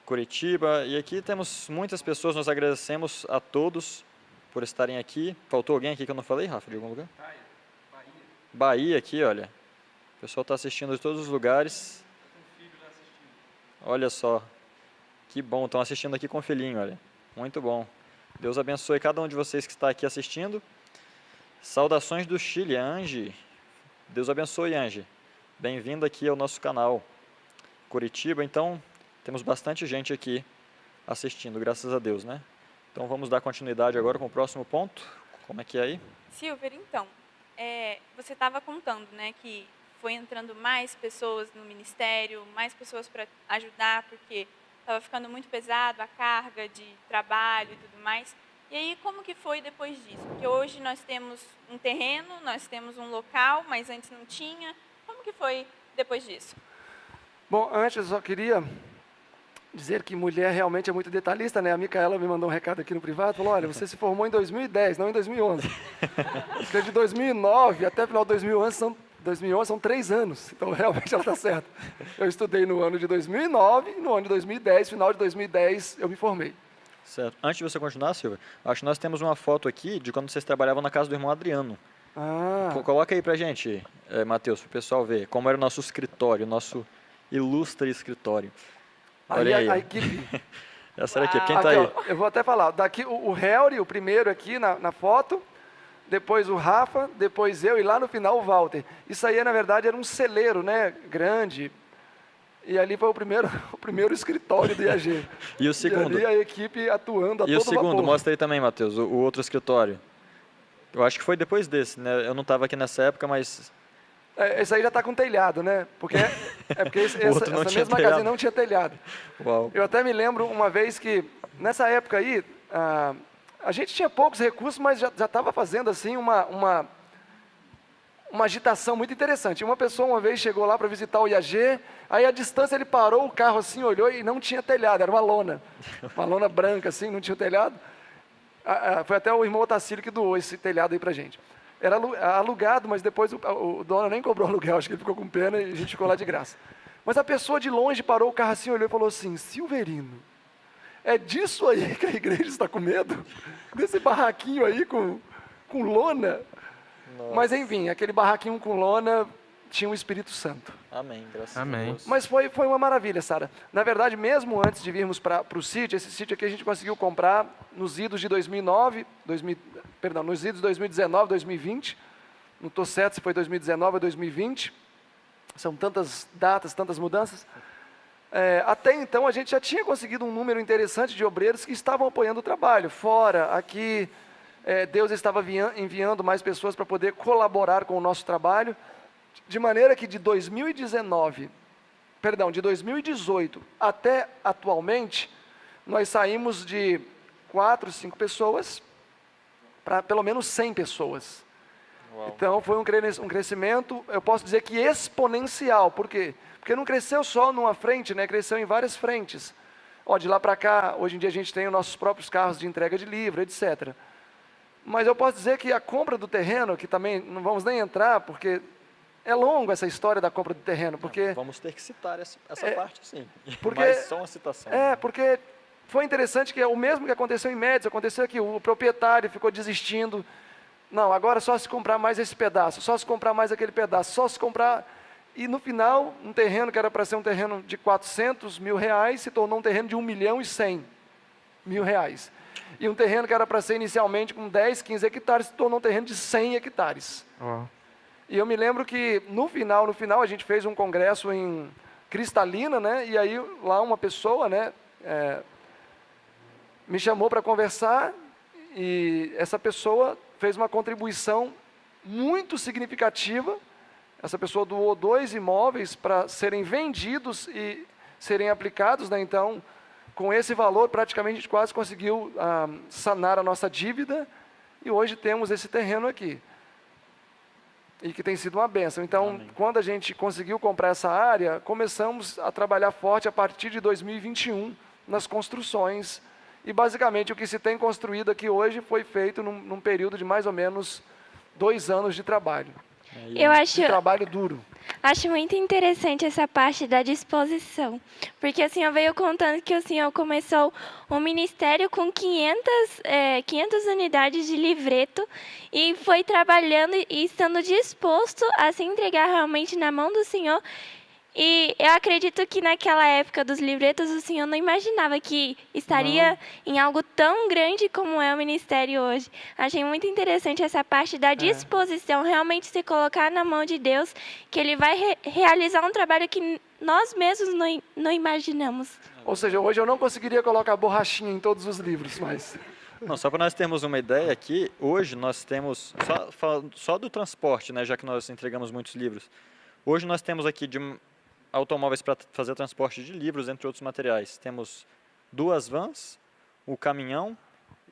Curitiba, e aqui temos muitas pessoas, nós agradecemos a todos por estarem aqui. Faltou alguém aqui que eu não falei, Rafa, de algum lugar? Bahia aqui, olha. O pessoal está assistindo de todos os lugares. Olha só, que bom, estão assistindo aqui com o filhinho, olha. Muito bom. Deus abençoe cada um de vocês que está aqui assistindo. Saudações do Chile, Angie. Deus abençoe, Angie. Bem-vindo aqui ao nosso canal. Curitiba, então, temos bastante gente aqui assistindo, graças a Deus, né? Então, vamos dar continuidade agora com o próximo ponto. Como é que é aí? Silver, então, você estava contando, né, que foi entrando mais pessoas no ministério, mais pessoas para ajudar, porque estava ficando muito pesado a carga de trabalho e tudo mais. E aí, como que foi depois disso? Porque hoje nós temos um terreno, nós temos um local, mas antes não tinha. Como que foi depois disso? Bom, antes eu só queria dizer que mulher realmente é muito detalhista, né? A Micaela me mandou um recado aqui no privado, falou, olha, você se formou em 2010, não em 2011. Porque de 2009 até final de 2011 são 3 anos, então realmente ela está certa. Eu estudei no ano de 2009 e no ano de 2010, final de 2010, eu me formei. Certo. Antes de você continuar, Silvia, acho que nós temos uma foto aqui de quando vocês trabalhavam na casa do irmão Adriano. Coloca aí pra gente, Matheus, para o pessoal ver como era o nosso escritório, o nosso ilustre escritório. Olha aí. A equipe. Essa era aqui. Quem está aqui, aí? ó, eu vou até falar. Daqui o Helry, o primeiro aqui na foto, depois o Rafa, depois eu e lá no final o Walter. Isso aí, na verdade, era um celeiro, né, grande. E ali foi o primeiro escritório do IAG. E o segundo? E ali a equipe atuando a todo vapor. E o segundo? Mostra aí também, Matheus, o outro escritório. Eu acho que foi depois desse, né? Eu não estava aqui nessa época, mas... Esse aí já está com telhado, né? Porque essa mesma casinha não tinha telhado. Uau. Eu até me lembro uma vez que, nessa época aí, a gente tinha poucos recursos, mas já estava fazendo assim uma agitação muito interessante. Uma pessoa uma vez chegou lá para visitar o IAG, aí à distância ele parou o carro assim, olhou e não tinha telhado, era uma lona branca assim, não tinha telhado. Foi até o irmão Otacílio que doou esse telhado aí para a gente. Era alugado, mas depois o dono nem cobrou aluguel, acho que ele ficou com pena e a gente ficou lá de graça. Mas a pessoa de longe parou o carro assim, olhou e falou assim, Silverino, é disso aí que a igreja está com medo? Desse barraquinho aí com lona? Nossa. Mas enfim, aquele barraquinho com lona tinha o Espírito Santo. Amém, graças Amém. a Deus. Mas foi uma maravilha, Sara. Na verdade, mesmo antes de virmos para o sítio, esse sítio aqui a gente conseguiu comprar nos idos de 2019, nos idos de 2019, 2020. Não estou certo se foi 2019 ou 2020. São tantas datas, tantas mudanças. Até então, a gente já tinha conseguido um número interessante de obreiros que estavam apoiando o trabalho. Fora, aqui, Deus estava enviando mais pessoas para poder colaborar com o nosso trabalho, de maneira que de 2018 até atualmente, nós saímos de 4, 5 pessoas para pelo menos 100 pessoas. Uau. Então foi um crescimento, eu posso dizer que exponencial. Por quê? Porque não cresceu só numa frente, né? Cresceu em várias frentes. Ó, de lá para cá, hoje em dia a gente tem os nossos próprios carros de entrega de livro, etc. Mas eu posso dizer que a compra do terreno, que também não vamos nem entrar, porque é longo essa história da compra do terreno, porque... Vamos ter que citar essa parte, sim. Porque- Mas só uma citação. porque foi interessante que é o mesmo que aconteceu em Médici, aconteceu aqui, o proprietário ficou desistindo. Não, agora só se comprar mais esse pedaço, só se comprar mais aquele pedaço, só se comprar... E no final, um terreno que era para ser um terreno de 400 mil reais, se tornou um terreno de 1.100.000 reais. E um terreno que era para ser inicialmente com 10, 15 hectares, se tornou um terreno de 100 hectares. Ó. E eu me lembro que no final a gente fez um congresso em Cristalina, né? E aí lá uma pessoa, né, me chamou para conversar e essa pessoa fez uma contribuição muito significativa. Essa pessoa doou 2 imóveis para serem vendidos e serem aplicados, né? Então, com esse valor, praticamente a gente quase conseguiu sanar a nossa dívida e hoje temos esse terreno aqui. E que tem sido uma bênção. Então, Amém. quando a gente conseguiu comprar essa área, começamos a trabalhar forte a partir de 2021 nas construções. E basicamente o que se tem construído aqui hoje foi feito num período de mais ou menos 2 anos de trabalho. Eu acho, De trabalho duro. acho muito interessante essa parte da disposição, porque o senhor veio contando que o senhor começou um ministério com 500 unidades de livreto e foi trabalhando e estando disposto a se entregar realmente na mão do senhor. E eu acredito que naquela época dos livretos o senhor não imaginava que estaria em algo tão grande como é o ministério hoje. Achei muito interessante essa parte da disposição, realmente se colocar na mão de Deus, que Ele vai realizar um trabalho que nós mesmos não imaginamos. Ou seja, hoje eu não conseguiria colocar borrachinha em todos os livros, mas... Não, só para nós termos uma ideia aqui, hoje nós temos, só do transporte, né, já que nós entregamos muitos livros, hoje nós temos aqui automóveis para fazer transporte de livros, entre outros materiais. Temos 2 vans, o caminhão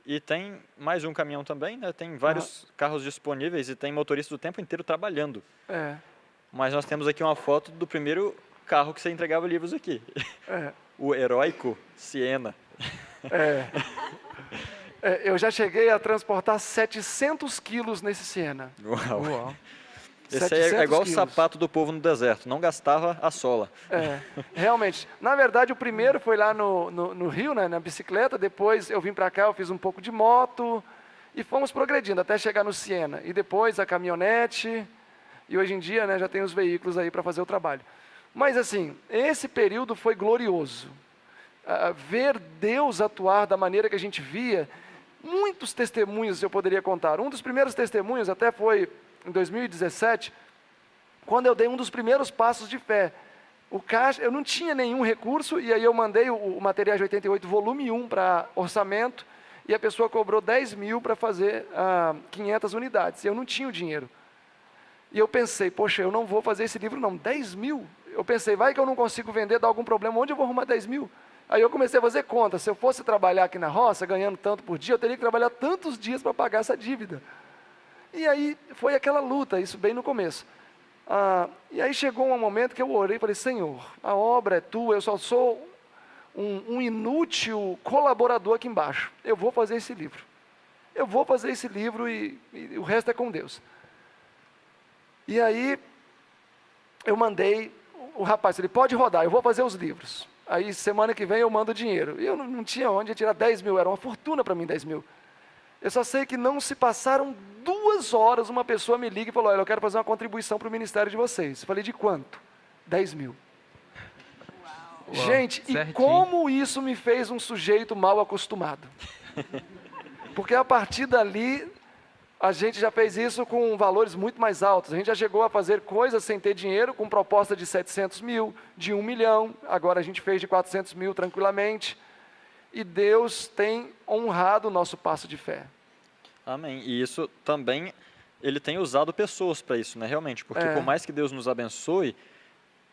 e tem mais um caminhão também, né? Tem vários carros disponíveis e tem motoristas o tempo inteiro trabalhando. É, Mas nós temos aqui uma foto do primeiro carro que você entregava livros aqui. é. O heróico Siena. Eu já cheguei a transportar 700 quilos nesse Siena. Uau. Uau. Esse aí é 700 igual o quilos. sapato do povo no deserto, não gastava a sola. Realmente. Na verdade, o primeiro foi lá no Rio, né, na bicicleta. Depois eu vim para cá, eu fiz um pouco de moto. E fomos progredindo até chegar no Siena. E depois a caminhonete. E hoje em dia, né, já tem os veículos aí para fazer o trabalho. Mas assim, esse período foi glorioso. Ver Deus atuar da maneira que a gente via. Muitos testemunhos eu poderia contar. Um dos primeiros testemunhos até foi em 2017, quando eu dei um dos primeiros passos de fé. Eu não tinha nenhum recurso, e aí eu mandei o Materiais de 88, volume 1, para orçamento, e a pessoa cobrou 10 mil para fazer 500 unidades. Eu não tinha o dinheiro. E eu pensei, poxa, eu não vou fazer esse livro não, 10 mil? Eu pensei, vai que eu não consigo vender, dá algum problema, onde eu vou arrumar 10 mil? Aí eu comecei a fazer conta, se eu fosse trabalhar aqui na roça, ganhando tanto por dia, eu teria que trabalhar tantos dias para pagar essa dívida. E aí foi aquela luta, isso bem no começo. E aí chegou um momento que eu orei e falei, Senhor, a obra é tua, eu só sou um inútil colaborador aqui embaixo. Eu vou fazer esse livro. Eu vou fazer esse livro e o resto é com Deus. E aí eu mandei o rapaz, ele pode rodar, eu vou fazer os livros. Aí semana que vem eu mando o dinheiro. E eu não tinha onde tirar 10 mil, era uma fortuna para mim 10 mil. Eu só sei que não se passaram 2 horas, uma pessoa me liga e falou, olha, eu quero fazer uma contribuição para o ministério de vocês. Eu falei, de quanto? 10 mil. Uau, gente, certinho. E como isso me fez um sujeito mal acostumado. Porque a partir dali, a gente já fez isso com valores muito mais altos. A gente já chegou a fazer coisas sem ter dinheiro, com proposta de 700 mil, de 1 milhão. Agora a gente fez de 400 mil tranquilamente. E Deus tem honrado o nosso passo de fé. Amém. E isso também, Ele tem usado pessoas para isso, né? Realmente. Porque por mais que Deus nos abençoe,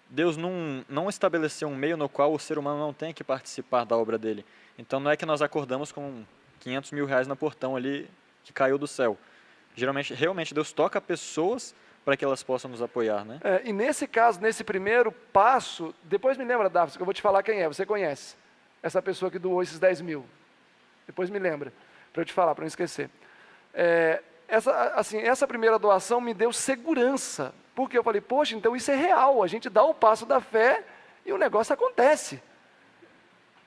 Deus não estabeleceu um meio no qual o ser humano não tem que participar da obra dele. Então não é que nós acordamos com 500 mil reais no portão ali que caiu do céu. Geralmente, realmente, Deus toca pessoas para que elas possam nos apoiar, né? E nesse caso, nesse primeiro passo, depois me lembra, Davi, que eu vou te falar quem é, você conhece. Essa pessoa que doou esses 10 mil. Depois me lembra, para eu te falar, para não esquecer. Essa primeira doação me deu segurança, porque eu falei, poxa, então isso é real, a gente dá o passo da fé e o negócio acontece.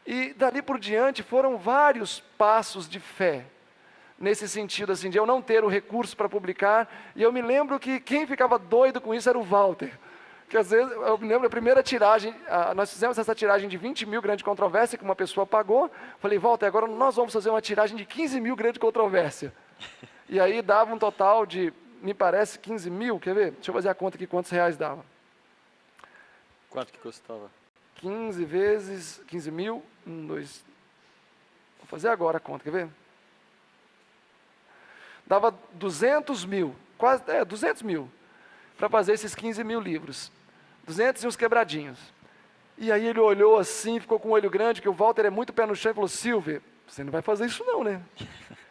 E dali por diante foram vários passos de fé, nesse sentido assim, de eu não ter o recurso para publicar, e eu me lembro que quem ficava doido com isso era o Walter, que às vezes, eu me lembro a primeira tiragem, nós fizemos essa tiragem de 20 mil grande controvérsia, que uma pessoa pagou, falei, Walter, agora nós vamos fazer uma tiragem de 15 mil grande controvérsia, e aí dava um total de, me parece, 15 mil, quer ver? Deixa eu fazer a conta aqui, quantos reais dava. Quanto que custava? 15 vezes 15 mil, 1, 2, vou fazer agora a conta, quer ver? Dava 200 mil, quase, 200 mil, para fazer esses 15 mil livros. 200 e uns quebradinhos. E aí ele olhou assim, ficou com o olho grande, que o Walter é muito pé no chão, e falou, Silvio, você não vai fazer isso não, né?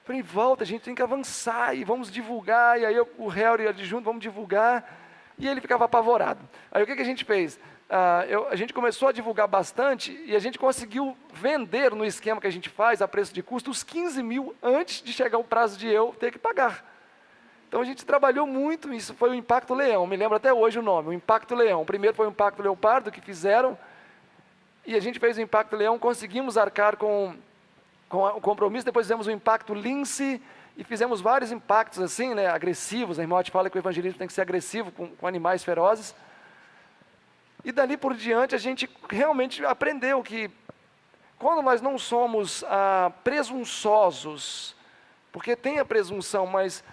Falei, Walter, a gente tem que avançar, e vamos divulgar, e aí o Harry ali junto, vamos divulgar, e ele ficava apavorado. Aí o que a gente fez? A gente começou a divulgar bastante, e a gente conseguiu vender no esquema que a gente faz, a preço de custo, os 15 mil antes de chegar o prazo de eu ter que pagar. Então a gente trabalhou muito, isso foi o Impacto Leão, me lembro até hoje o nome, o Impacto Leão. O primeiro foi o Impacto Leopardo, que fizeram, e a gente fez o Impacto Leão, conseguimos arcar com o compromisso, depois fizemos o Impacto Lince, e fizemos vários impactos assim, né, agressivos, a irmã te fala que o evangelismo tem que ser agressivo com animais ferozes. E dali por diante a gente realmente aprendeu que quando nós não somos presunçosos, porque tem a presunção, mas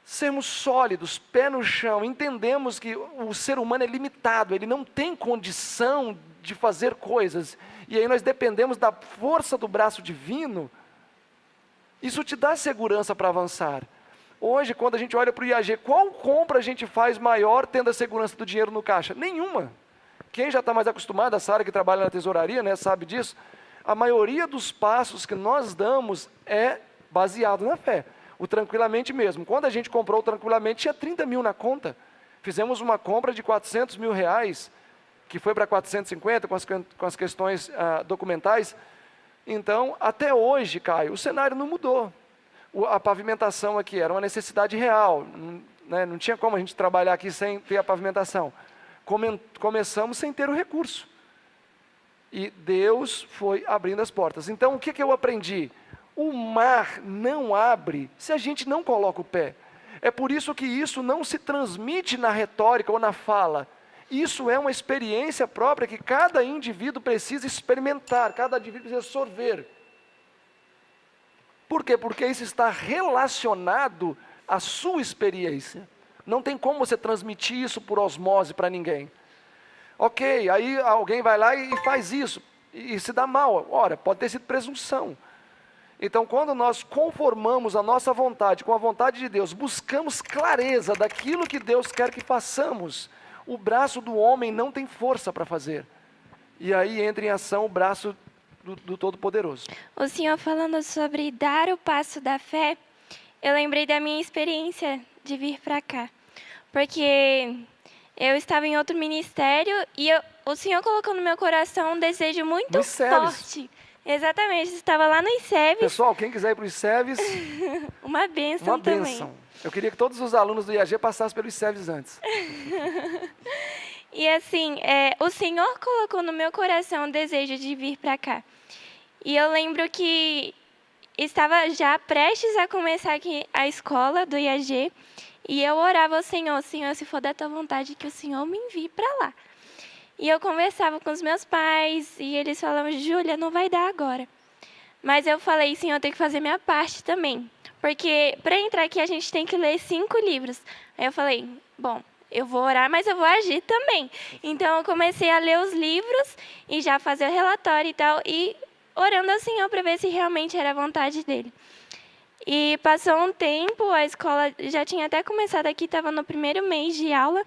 sermos sólidos, pé no chão, entendemos que o ser humano é limitado, ele não tem condição de fazer coisas, e aí nós dependemos da força do braço divino, isso te dá segurança para avançar. Hoje, quando a gente olha para o IAG, qual compra a gente faz maior tendo a segurança do dinheiro no caixa? Nenhuma. Quem já está mais acostumado, a Sara que trabalha na tesouraria, né, sabe disso, a maioria dos passos que nós damos é baseado na fé. O tranquilamente mesmo. Quando a gente comprou o tranquilamente, tinha 30 mil na conta. Fizemos uma compra de 400 mil reais, que foi para 450 com as questões documentais. Então, até hoje, Caio, o cenário não mudou. A pavimentação aqui era uma necessidade real. Não tinha como a gente trabalhar aqui sem ter a pavimentação. Começamos sem ter o recurso. E Deus foi abrindo as portas. Então, o que eu aprendi? O mar não abre se a gente não coloca o pé. É por isso que isso não se transmite na retórica ou na fala. Isso é uma experiência própria que cada indivíduo precisa experimentar, cada indivíduo precisa sorver. Por quê? Porque isso está relacionado à sua experiência. Não tem como você transmitir isso por osmose para ninguém. Ok, aí alguém vai lá e faz isso, e se dá mal. Ora, pode ter sido presunção. Então, quando nós conformamos a nossa vontade com a vontade de Deus, buscamos clareza daquilo que Deus quer que façamos, o braço do homem não tem força para fazer. E aí entra em ação o braço do Todo-Poderoso. O senhor falando sobre dar o passo da fé, eu lembrei da minha experiência de vir para cá. Porque eu estava em outro ministério e o senhor colocou no meu coração um desejo muito forte. Exatamente, estava lá no ICEVES. Pessoal, quem quiser ir para o ICEVES... uma bênção também. Eu queria que todos os alunos do IAG passassem pelo ICEVES antes. E assim, o Senhor colocou no meu coração o desejo de vir para cá. E eu lembro que estava já prestes a começar aqui a escola do IAG, e eu orava ao Senhor, Senhor, se for da tua vontade, que o Senhor me envie para lá. E eu conversava com os meus pais, e eles falavam, Júlia, não vai dar agora. Mas eu falei, Senhor, eu tenho que fazer minha parte também. Porque para entrar aqui a gente tem que ler 5 livros. Aí eu falei, bom, eu vou orar, mas eu vou agir também. Então eu comecei a ler os livros e já fazer o relatório e tal, e orando ao Senhor para ver se realmente era a vontade dele. E passou um tempo, a escola já tinha até começado aqui, estava no primeiro mês de aula.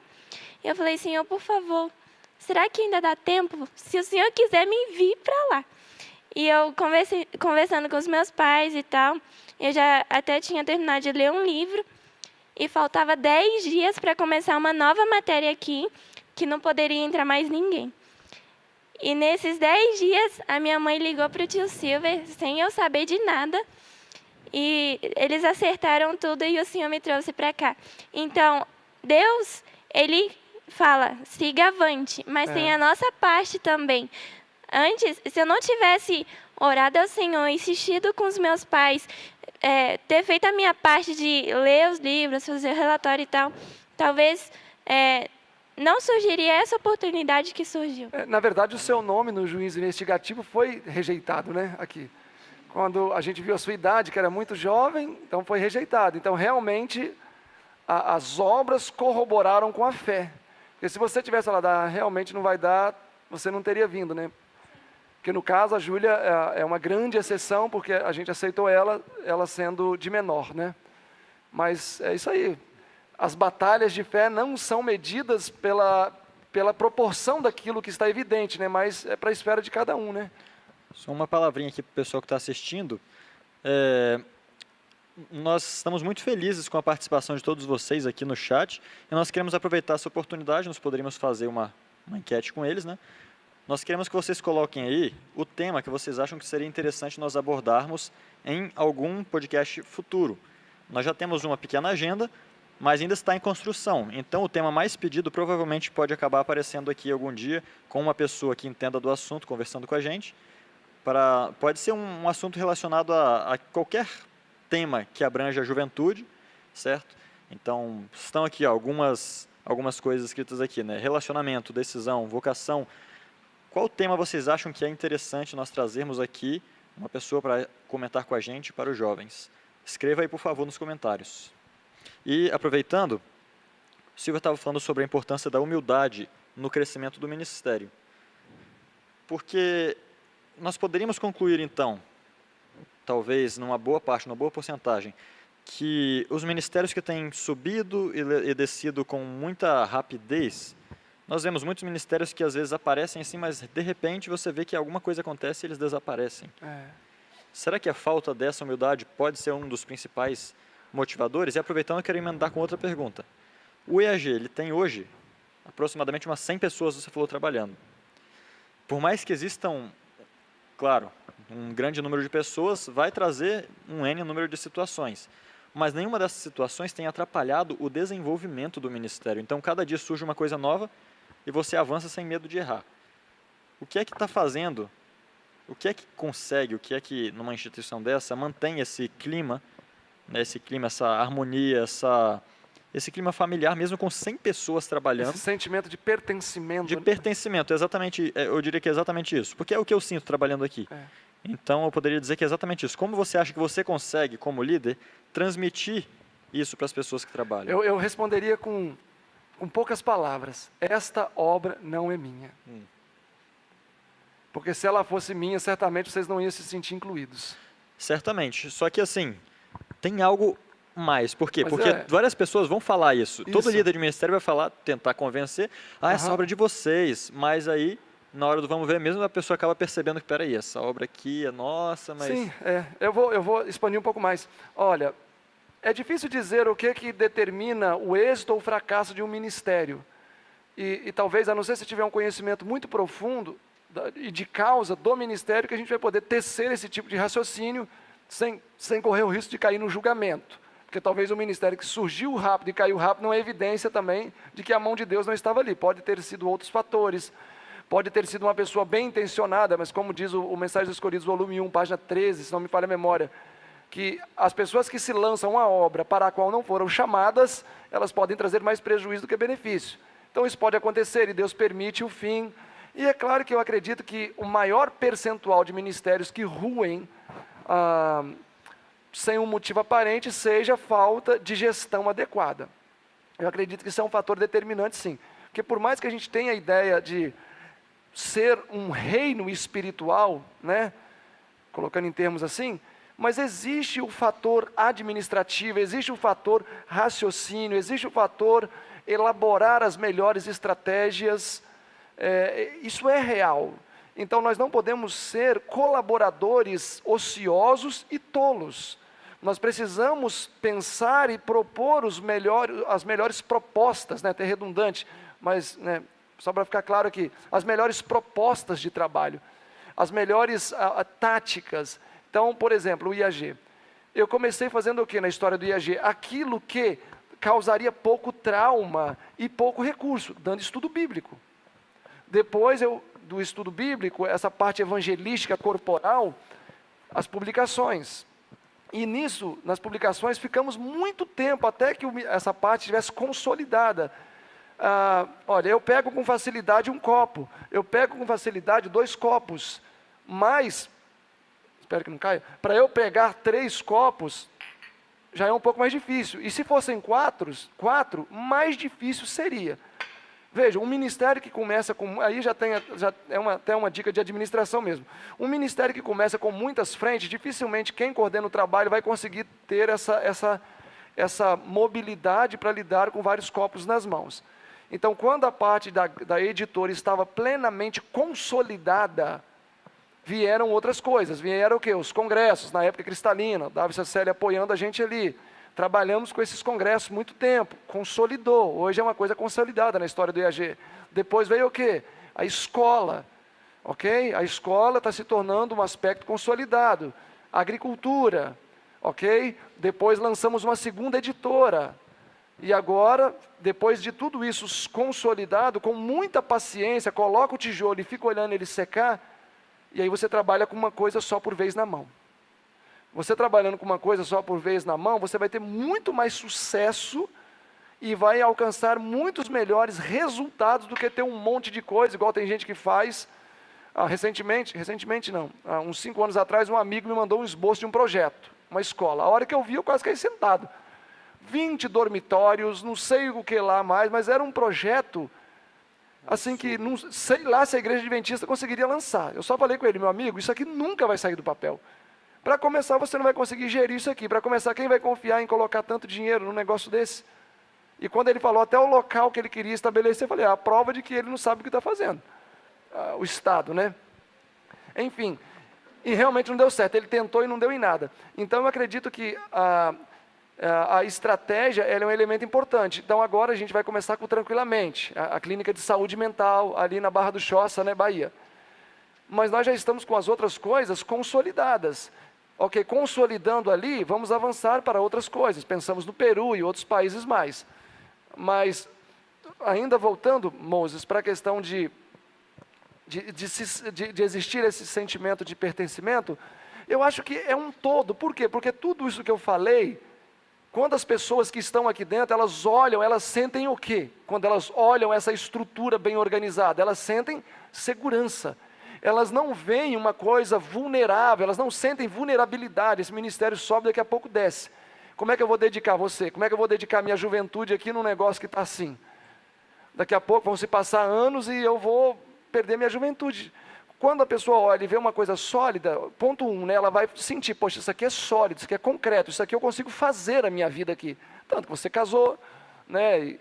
E eu falei, Senhor, por favor, será que ainda dá tempo? Se o Senhor quiser, me envie para lá. E eu conversando com os meus pais e tal, eu já até tinha terminado de ler um livro e faltava 10 dias para começar uma nova matéria aqui, que não poderia entrar mais ninguém. E nesses 10 dias, a minha mãe ligou para o tio Silver, sem eu saber de nada, e eles acertaram tudo e o Senhor me trouxe para cá. Então, Deus, Ele fala, siga avante, mas tem a nossa parte também. Antes, se eu não tivesse orado ao Senhor, insistido com os meus pais, ter feito a minha parte de ler os livros, fazer o relatório e tal, talvez não surgiria essa oportunidade que surgiu. Na verdade, o seu nome no juízo investigativo foi rejeitado, né? Aqui. Quando a gente viu a sua idade, que era muito jovem, então foi rejeitado. Então, realmente, as obras corroboraram com a fé. Porque se você tivesse falado, realmente não vai dar, você não teria vindo, né? Porque no caso, a Júlia é uma grande exceção, porque a gente aceitou ela sendo de menor, né? Mas é isso aí. As batalhas de fé não são medidas pela proporção daquilo que está evidente, né? Mas é para a esfera de cada um, né? Só uma palavrinha aqui para o pessoal que está assistindo. Nós estamos muito felizes com a participação de todos vocês aqui no chat e nós queremos aproveitar essa oportunidade, nós poderíamos fazer uma enquete com eles, né? Nós queremos que vocês coloquem aí o tema que vocês acham que seria interessante nós abordarmos em algum podcast futuro. Nós já temos uma pequena agenda, mas ainda está em construção. Então, o tema mais pedido provavelmente pode acabar aparecendo aqui algum dia com uma pessoa que entenda do assunto, conversando com a gente. Pode ser um assunto relacionado a qualquer tema que abrange a juventude, certo? Então, estão aqui algumas coisas escritas aqui, né? Relacionamento, decisão, vocação. Qual tema vocês acham que é interessante nós trazermos aqui uma pessoa para comentar com a gente para os jovens? Escreva aí, por favor, nos comentários. E, aproveitando, o Silvio estava falando sobre a importância da humildade no crescimento do ministério. Porque nós poderíamos concluir, então, talvez numa boa parte, numa boa porcentagem, que os ministérios que têm subido e descido com muita rapidez, nós vemos muitos ministérios que às vezes aparecem assim, mas de repente você vê que alguma coisa acontece e eles desaparecem. Será que a falta dessa humildade pode ser um dos principais motivadores? E aproveitando, eu quero emendar com outra pergunta. O EAG, ele tem hoje aproximadamente umas 100 pessoas, você falou, trabalhando. Por mais que existam, claro, um grande número de pessoas, vai trazer um N número de situações. Mas nenhuma dessas situações tem atrapalhado o desenvolvimento do ministério. Então, cada dia surge uma coisa nova e você avança sem medo de errar. O que é que está fazendo? O que é que consegue? O que é que, numa instituição dessa, mantém esse clima, né, essa harmonia, esse clima familiar, mesmo com 100 pessoas trabalhando? Esse sentimento de pertencimento. De pertencimento, exatamente, eu diria que é exatamente isso. Porque é o que eu sinto trabalhando aqui. Então, eu poderia dizer que é exatamente isso. Como você acha que você consegue, como líder, transmitir isso para as pessoas que trabalham? Eu responderia com poucas palavras. Esta obra não é minha. Porque se ela fosse minha, certamente vocês não iam se sentir incluídos. Certamente. Só que, assim, tem algo mais. Por quê? Mas Porque várias pessoas vão falar isso. Todo líder de ministério vai falar, tentar convencer, essa obra é de vocês. Mas aí, na hora do vamos ver mesmo, a pessoa acaba percebendo que, peraí, essa obra aqui é nossa, mas... Sim, eu vou expandir um pouco mais. Olha, é difícil dizer o que determina o êxito ou o fracasso de um ministério. E talvez, a não ser se tiver um conhecimento muito profundo e de causa do ministério, que a gente vai poder tecer esse tipo de raciocínio sem correr o risco de cair no julgamento. Porque talvez o ministério que surgiu rápido e caiu rápido não é evidência também de que a mão de Deus não estava ali. Pode ter sido outros fatores. Pode ter sido uma pessoa bem intencionada, mas como diz o Mensagem dos Coríntios, volume 1, página 13, se não me falha a memória, que as pessoas que se lançam a obra para a qual não foram chamadas, elas podem trazer mais prejuízo do que benefício. Então isso pode acontecer e Deus permite o fim. E é claro que eu acredito que o maior percentual de ministérios que ruem sem um motivo aparente seja falta de gestão adequada. Eu acredito que isso é um fator determinante, sim. Porque por mais que a gente tenha a ideia de ser um reino espiritual, né, colocando em termos assim, mas existe o fator administrativo, existe o fator raciocínio, existe o fator elaborar as melhores estratégias, isso é real. Então nós não podemos ser colaboradores ociosos e tolos. Nós precisamos pensar e propor as melhores propostas, né, até redundante, mas só para ficar claro aqui, as melhores propostas de trabalho, as melhores táticas. Então, por exemplo, o IAG. Eu comecei fazendo o que na história do IAG? Aquilo que causaria pouco trauma e pouco recurso, dando estudo bíblico. Depois do estudo bíblico, essa parte evangelística corporal, as publicações. E nisso, nas publicações, ficamos muito tempo até que essa parte estivesse consolidada. Olha, eu pego com facilidade um copo, eu pego com facilidade 2 copos, mas, espero que não caia, para eu pegar 3 copos, já é um pouco mais difícil. E se fossem 4, mais difícil seria. Veja, um ministério que começa com... Aí já é até uma dica de administração mesmo. Um ministério que começa com muitas frentes, dificilmente quem coordena o trabalho vai conseguir ter essa mobilidade para lidar com vários copos nas mãos. Então, quando a parte da editora estava plenamente consolidada, vieram outras coisas. Vieram o quê? Os congressos, na época cristalina, Davi Célia apoiando a gente ali. Trabalhamos com esses congressos muito tempo, consolidou. Hoje é uma coisa consolidada na história do IAG. Depois veio o quê? A escola, ok? A escola está se tornando um aspecto consolidado. A agricultura, ok? Depois lançamos uma segunda editora. E agora, depois de tudo isso consolidado, com muita paciência, coloca o tijolo e fica olhando ele secar, e aí você trabalha com uma coisa só por vez na mão. Você trabalhando com uma coisa só por vez na mão, você vai ter muito mais sucesso e vai alcançar muitos melhores resultados do que ter um monte de coisa, igual tem gente que faz. Recentemente não, uns 5 anos atrás, um amigo me mandou um esboço de um projeto, uma escola. A hora que eu vi, eu quase caí sentado. 20 dormitórios, não sei o que lá mais, mas era um projeto, assim que, não sei lá se a igreja adventista conseguiria lançar. Eu só falei com ele, meu amigo, isso aqui nunca vai sair do papel. Para começar, você não vai conseguir gerir isso aqui. Para começar, quem vai confiar em colocar tanto dinheiro num negócio desse? E quando ele falou até o local que ele queria estabelecer, eu falei, a prova de que ele não sabe o que está fazendo. O Estado, né? Enfim, e realmente não deu certo. Ele tentou e não deu em nada. Então, eu acredito que a estratégia ela é um elemento importante. Então, agora a gente vai começar com Tranquilamente, a clínica de saúde mental, ali na Barra do Choça, né, Bahia. Mas nós já estamos com as outras coisas consolidadas. Ok, consolidando ali, vamos avançar para outras coisas. Pensamos no Peru e outros países mais. Mas, ainda voltando, Moses, para a questão de existir esse sentimento de pertencimento, eu acho que é um todo. Por quê? Porque tudo isso que eu falei, quando as pessoas que estão aqui dentro, elas olham, elas sentem o quê? Quando elas olham essa estrutura bem organizada, elas sentem segurança. Elas não veem uma coisa vulnerável, elas não sentem vulnerabilidade. Esse ministério sobe, daqui a pouco desce. Como é que eu vou dedicar você? Como é que eu vou dedicar minha juventude aqui num negócio que está assim? Daqui a pouco vão se passar anos e eu vou perder minha juventude. Quando a pessoa olha e vê uma coisa sólida, ponto 1, né, ela vai sentir, poxa, isso aqui é sólido, isso aqui é concreto, isso aqui eu consigo fazer a minha vida aqui. Tanto que você casou, né?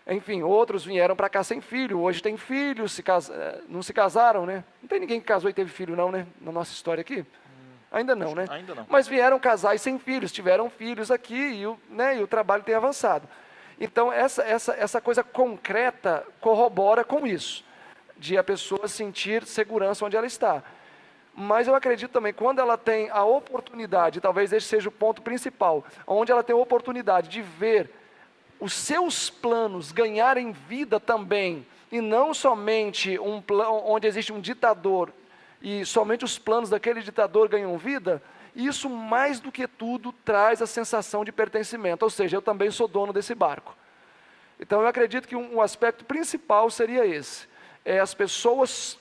Enfim, outros vieram para cá sem filho, hoje tem filhos, não se casaram, né? Não tem ninguém que casou e teve filho não, né? Na nossa história aqui. Ainda não, né? Ainda não. Mas vieram casais sem filhos, tiveram filhos aqui e o trabalho tem avançado. Então, essa coisa concreta corrobora com isso, de a pessoa sentir segurança onde ela está. Mas eu acredito também, quando ela tem a oportunidade, talvez esse seja o ponto principal, onde ela tem a oportunidade de ver os seus planos ganharem vida também, e não somente um plano onde existe um ditador, e somente os planos daquele ditador ganham vida, isso mais do que tudo traz a sensação de pertencimento, ou seja, eu também sou dono desse barco. Então eu acredito que um aspecto principal seria esse, as pessoas,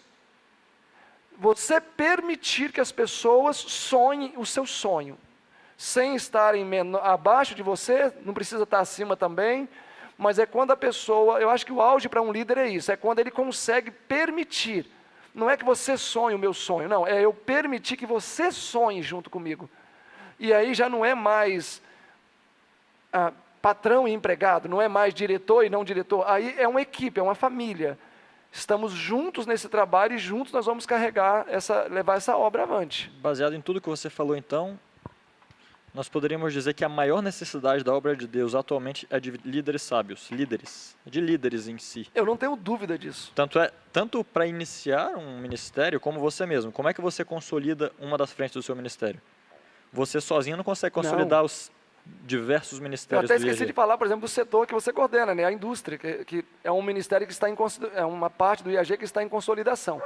você permitir que as pessoas sonhem o seu sonho, sem estarem abaixo de você, não precisa estar acima também, mas é quando a pessoa, eu acho que o auge para um líder é isso, é quando ele consegue permitir, não é que você sonhe o meu sonho, não, é eu permitir que você sonhe junto comigo, e aí já não é mais patrão e empregado, não é mais diretor e não diretor, aí é uma equipe, é uma família, estamos juntos nesse trabalho e juntos nós vamos levar essa obra avante. Baseado em tudo que você falou então, nós poderíamos dizer que a maior necessidade da obra de Deus atualmente é de líderes sábios, de líderes em si. Eu não tenho dúvida disso. Tanto para iniciar um ministério, como você mesmo. Como é que você consolida uma das frentes do seu ministério? Você sozinho não consegue consolidar os diversos Eu ministérios até do esqueci IAG. de falar, por exemplo, do setor que você coordena, né? A indústria, que é um ministério que está é uma parte do IAG que está em consolidação.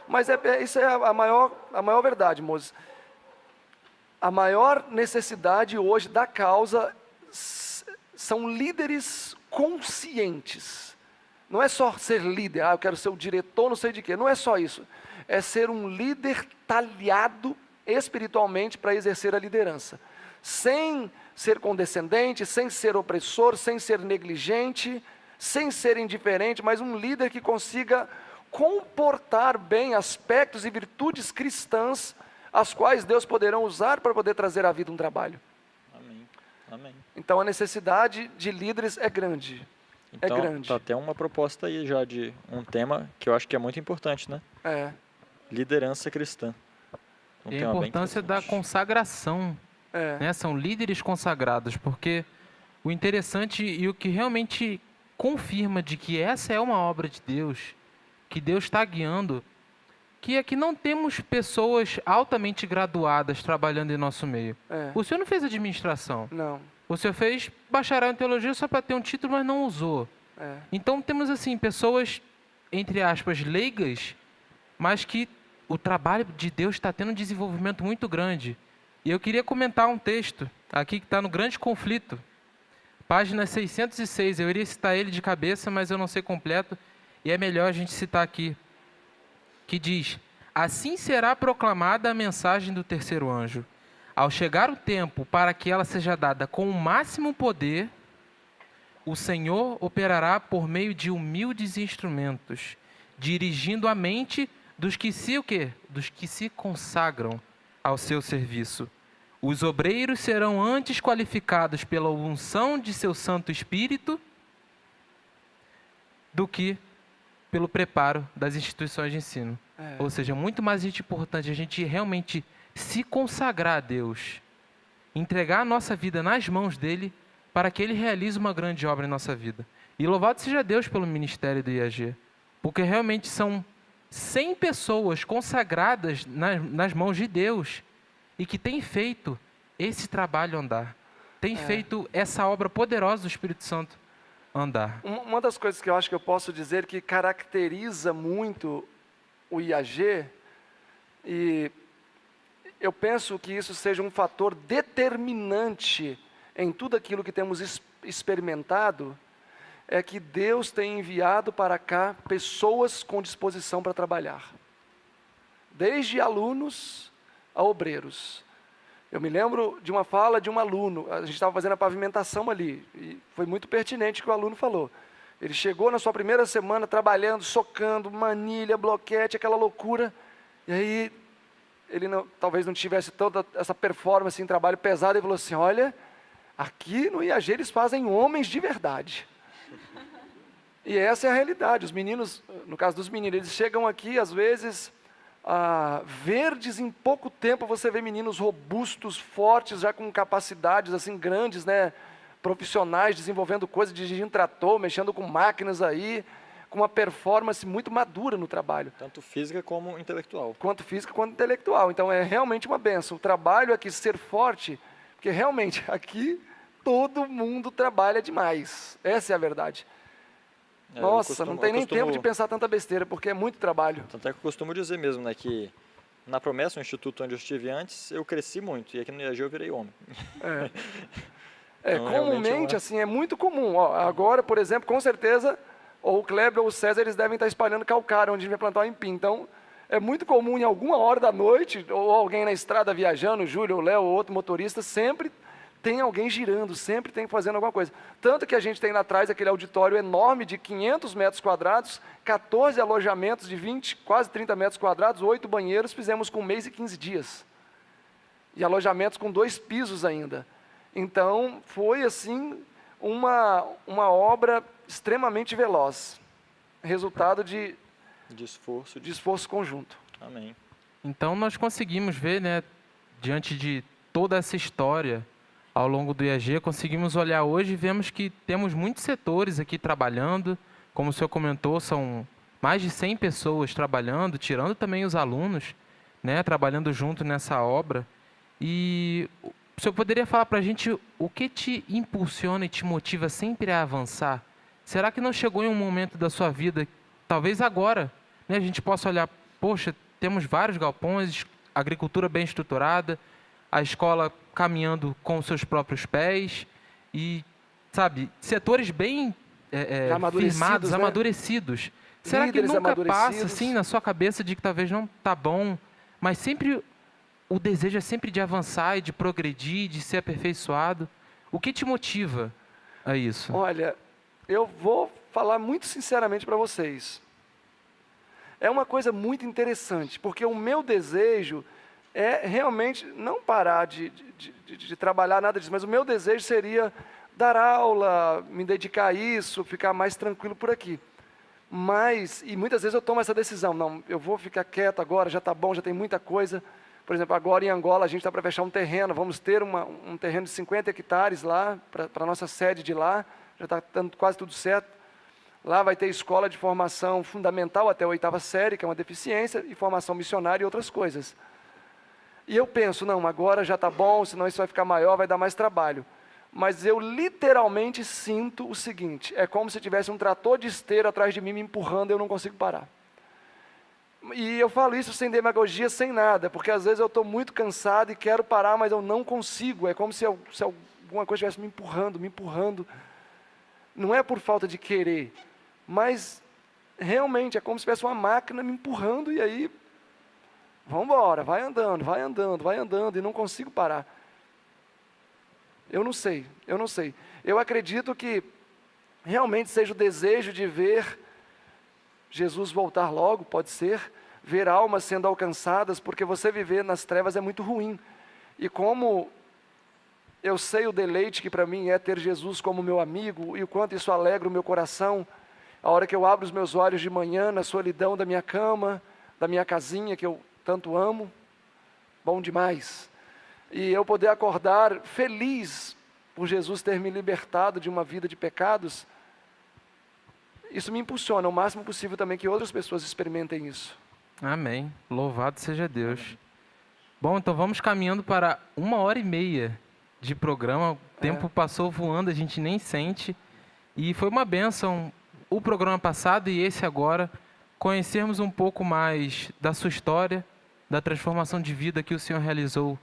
Mas isso é a maior verdade, Moses. A maior necessidade hoje da causa são líderes conscientes. Não é só ser líder, eu quero ser o diretor, não sei de quê. Não é só isso. É ser um líder talhado espiritualmente para exercer a liderança. Sem ser condescendente, sem ser opressor, sem ser negligente, sem ser indiferente, mas um líder que consiga comportar bem aspectos e virtudes cristãs, as quais Deus poderão usar para poder trazer à vida um trabalho. Amém. Amém. Então a necessidade de líderes é grande. Então, é grande. tá até uma proposta aí já de um tema que eu acho que é muito importante, né? É. Liderança cristã. Um E a tema bem importância da interessante. consagração, É. né? São líderes consagrados, porque o interessante e o que realmente confirma de que essa é uma obra de Deus, que Deus está guiando, que aqui não temos pessoas altamente graduadas trabalhando em nosso meio. É. O senhor não fez administração. Não. O senhor fez bacharel em teologia só para ter um título, mas não usou. É. Então temos assim pessoas, entre aspas, leigas, mas que o trabalho de Deus está tendo um desenvolvimento muito grande. E eu queria comentar um texto aqui que está no Grande Conflito, página 606. Eu iria citar ele de cabeça, mas eu não sei completo, e é melhor a gente citar aqui, que diz: assim será proclamada a mensagem do terceiro anjo. Ao chegar o tempo para que ela seja dada com o máximo poder, o Senhor operará por meio de humildes instrumentos, dirigindo a mente dos que Dos que se consagram ao seu serviço. Os obreiros serão antes qualificados pela unção de seu Santo Espírito do que pelo preparo das instituições de ensino. É. Ou seja, muito mais importante a gente realmente se consagrar a Deus, entregar a nossa vida nas mãos dele para que ele realize uma grande obra em nossa vida. E louvado seja Deus pelo ministério do IAG, porque realmente são 100 pessoas consagradas nas mãos de Deus e que têm feito esse trabalho andar, têm feito essa obra poderosa do Espírito Santo andar. Uma das coisas que eu acho que eu posso dizer que caracteriza muito o IAG, e eu penso que isso seja um fator determinante em tudo aquilo que temos experimentado, é que Deus tem enviado para cá pessoas com disposição para trabalhar. Desde alunos a obreiros. Eu me lembro de uma fala de um aluno, a gente estava fazendo a pavimentação ali, e foi muito pertinente o que o aluno falou. Ele chegou na sua primeira semana trabalhando, socando, manilha, bloquete, aquela loucura, e aí ele talvez não tivesse toda essa performance em trabalho pesado, e falou assim: olha, aqui no IAG eles fazem homens de verdade. E essa é a realidade. Os meninos, no caso dos meninos, eles chegam aqui, às vezes, verdes em pouco tempo. Você vê meninos robustos, fortes, já com capacidades assim grandes, né? Profissionais, desenvolvendo coisas, dirigindo trator, mexendo com máquinas aí, com uma performance muito madura no trabalho. Tanto física como intelectual. Quanto física, quanto intelectual. Então é realmente uma benção. O trabalho aqui ser forte, porque realmente aqui todo mundo trabalha demais. Essa é a verdade. Nossa, não tem nem tempo de pensar tanta besteira, porque é muito trabalho. Tanto é que eu costumo dizer mesmo, né, que na Promessa, no instituto onde eu estive antes, eu cresci muito, e aqui no IAG eu virei homem. Então, Comumente, assim, é muito comum. Ó, agora, por exemplo, com certeza, ou o Kleber ou o César, eles devem estar espalhando calcário onde a gente vai plantar o empim. Então, é muito comum em alguma hora da noite, ou alguém na estrada viajando, o Júlio, o Léo, ou outro motorista, sempre tem alguém girando, sempre tem fazendo alguma coisa. Tanto que a gente tem lá atrás aquele auditório enorme de 500 metros quadrados, 14 alojamentos de 20, quase 30 metros quadrados, 8 banheiros, fizemos com 1 mês e 15 dias. E alojamentos com 2 pisos ainda. Então, foi assim, uma obra extremamente veloz. Resultado de esforço conjunto. Amém. Então nós conseguimos ver, né, diante de toda essa história ao longo do IAG, conseguimos olhar hoje e vemos que temos muitos setores aqui trabalhando. Como o senhor comentou, são mais de 100 pessoas trabalhando, tirando também os alunos, né, trabalhando junto nessa obra. E o senhor poderia falar para a gente o que te impulsiona e te motiva sempre a avançar? Será que não chegou em um momento da sua vida, talvez agora, né, a gente possa olhar, poxa, temos vários galpões, agricultura bem estruturada, a escola caminhando com os seus próprios pés e, sabe, setores bem firmados, né? amadurecidos. Será que Líderes nunca passa amadurecidos. assim na sua cabeça de que talvez não está bom, mas sempre o desejo é sempre de avançar e de progredir, de ser aperfeiçoado? O que te motiva a isso? Olha, eu vou falar muito sinceramente para vocês. É uma coisa muito interessante, porque o meu desejo é realmente não parar de trabalhar nada disso, mas o meu desejo seria dar aula, me dedicar a isso, ficar mais tranquilo por aqui. Mas, e muitas vezes eu tomo essa decisão, não, eu vou ficar quieto agora, já está bom, já tem muita coisa. Por exemplo, agora em Angola a gente está para fechar um terreno, vamos ter um terreno de 50 hectares lá, para a nossa sede de lá, já está dando quase tudo certo. Lá vai ter escola de formação fundamental até a 8ª série, que é uma deficiência, e formação missionária e outras coisas. E eu penso, não, agora já está bom, senão isso vai ficar maior, vai dar mais trabalho. Mas eu literalmente sinto o seguinte, é como se tivesse um trator de esteiro atrás de mim me empurrando e eu não consigo parar. E eu falo isso sem demagogia, sem nada, porque às vezes eu estou muito cansado e quero parar, mas eu não consigo. É como se alguma coisa estivesse me empurrando. Não é por falta de querer, mas realmente é como se tivesse uma máquina me empurrando e aí, vamos embora, vai andando e não consigo parar. Eu não sei. Eu acredito que realmente seja o desejo de ver Jesus voltar logo, pode ser, ver almas sendo alcançadas, porque você viver nas trevas é muito ruim. E como eu sei o deleite que para mim é ter Jesus como meu amigo, e o quanto isso alegra o meu coração, a hora que eu abro os meus olhos de manhã, na solidão da minha cama, da minha casinha, que eu tanto amo, bom demais. E eu poder acordar feliz por Jesus ter me libertado de uma vida de pecados, isso me impulsiona o máximo possível também que outras pessoas experimentem isso. Amém. Louvado seja Deus. Bom, então vamos caminhando para 1h30 de programa. O tempo passou voando, a gente nem sente. E foi uma bênção o programa passado e esse agora, conhecermos um pouco mais da sua história, da transformação de vida que o Senhor realizou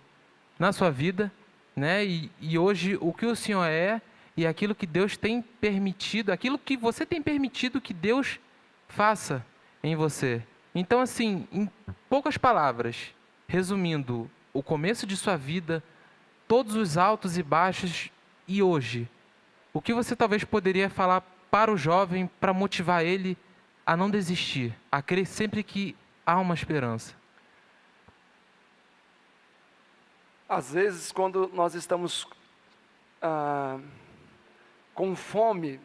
na sua vida, né? E hoje o que o Senhor é e aquilo que Deus tem permitido, aquilo que você tem permitido que Deus faça em você. Então, assim, em poucas palavras, resumindo o começo de sua vida, todos os altos e baixos e hoje, o que você talvez poderia falar para o jovem para motivar ele a não desistir, a crer sempre que há uma esperança? Às vezes, quando nós estamos com fome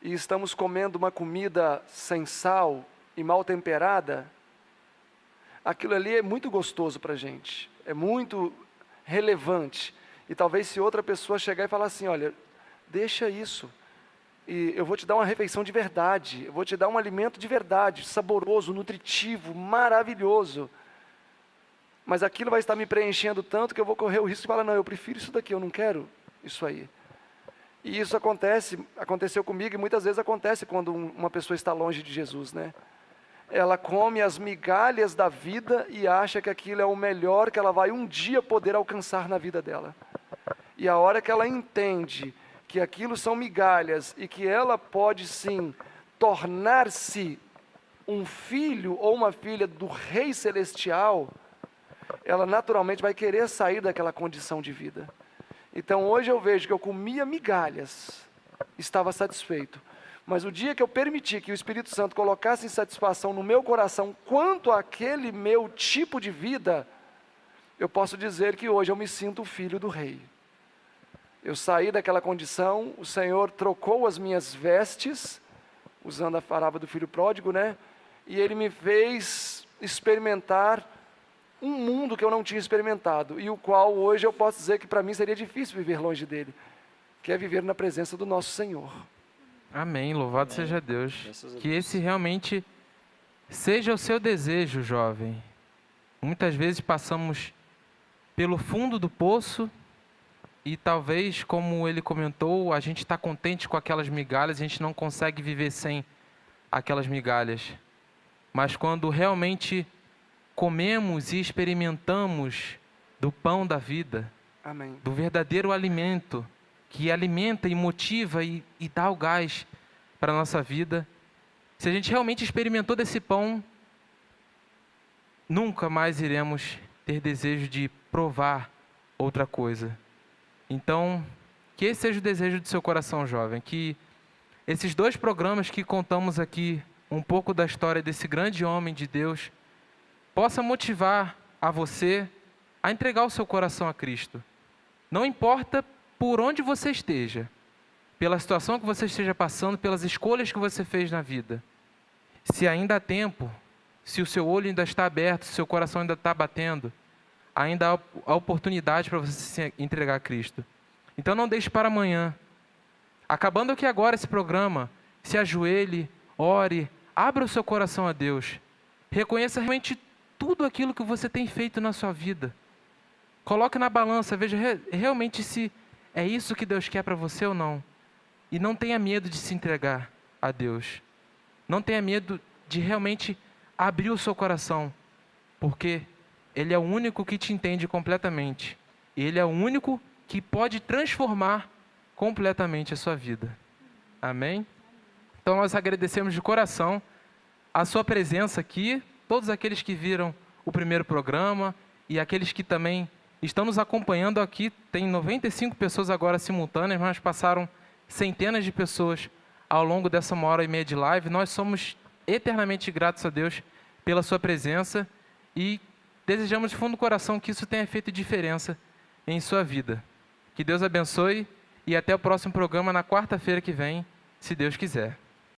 e estamos comendo uma comida sem sal e mal temperada, aquilo ali é muito gostoso para a gente, é muito relevante. E talvez se outra pessoa chegar e falar assim, olha, deixa isso, e eu vou te dar uma refeição de verdade, eu vou te dar um alimento de verdade, saboroso, nutritivo, maravilhoso, mas aquilo vai estar me preenchendo tanto que eu vou correr o risco de falar, não, eu prefiro isso daqui, eu não quero isso aí. E isso aconteceu comigo e muitas vezes acontece quando uma pessoa está longe de Jesus, né? Ela come as migalhas da vida e acha que aquilo é o melhor que ela vai um dia poder alcançar na vida dela. E a hora que ela entende que aquilo são migalhas e que ela pode sim tornar-se um filho ou uma filha do Rei Celestial, ela naturalmente vai querer sair daquela condição de vida. Então hoje eu vejo que eu comia migalhas, estava satisfeito. Mas o dia que eu permiti que o Espírito Santo colocasse insatisfação no meu coração quanto àquele meu tipo de vida, eu posso dizer que hoje eu me sinto filho do Rei. Eu saí daquela condição, o Senhor trocou as minhas vestes, usando a parábola do filho pródigo, né? E Ele me fez experimentar um mundo que eu não tinha experimentado e o qual hoje eu posso dizer que para mim seria difícil viver longe dele, que é viver na presença do nosso Senhor. Amém. Louvado Amém. seja Deus. Graças a Que Deus. esse realmente seja o seu desejo, jovem. Muitas vezes passamos pelo fundo do poço e talvez, como ele comentou, a gente está contente com aquelas migalhas, a gente não consegue viver sem aquelas migalhas. Mas quando realmente comemos e experimentamos do pão da vida, Amém. do verdadeiro alimento, que alimenta e motiva e dá o gás para a nossa vida, se a gente realmente experimentou desse pão, nunca mais iremos ter desejo de provar outra coisa. Então, que esse seja o desejo do seu coração, jovem, que esses 2 programas que contamos aqui, um pouco da história desse grande homem de Deus, possa motivar a você a entregar o seu coração a Cristo. Não importa por onde você esteja, pela situação que você esteja passando, pelas escolhas que você fez na vida. Se ainda há tempo, se o seu olho ainda está aberto, se o seu coração ainda está batendo, ainda há a oportunidade para você se entregar a Cristo. Então não deixe para amanhã. Acabando aqui agora esse programa, se ajoelhe, ore, abra o seu coração a Deus. Reconheça realmente tudo aquilo que você tem feito na sua vida. Coloque na balança, veja realmente se é isso que Deus quer para você ou não. E não tenha medo de se entregar a Deus. Não tenha medo de realmente abrir o seu coração, porque Ele é o único que te entende completamente. Ele é o único que pode transformar completamente a sua vida. Amém? Então nós agradecemos de coração a sua presença aqui, todos aqueles que viram o primeiro programa e aqueles que também estão nos acompanhando aqui. Tem 95 pessoas agora simultâneas, mas passaram centenas de pessoas ao longo dessa 1h30 de live. Nós somos eternamente gratos a Deus pela sua presença e desejamos de fundo do coração que isso tenha feito diferença em sua vida. Que Deus abençoe e até o próximo programa na quarta-feira que vem, se Deus quiser.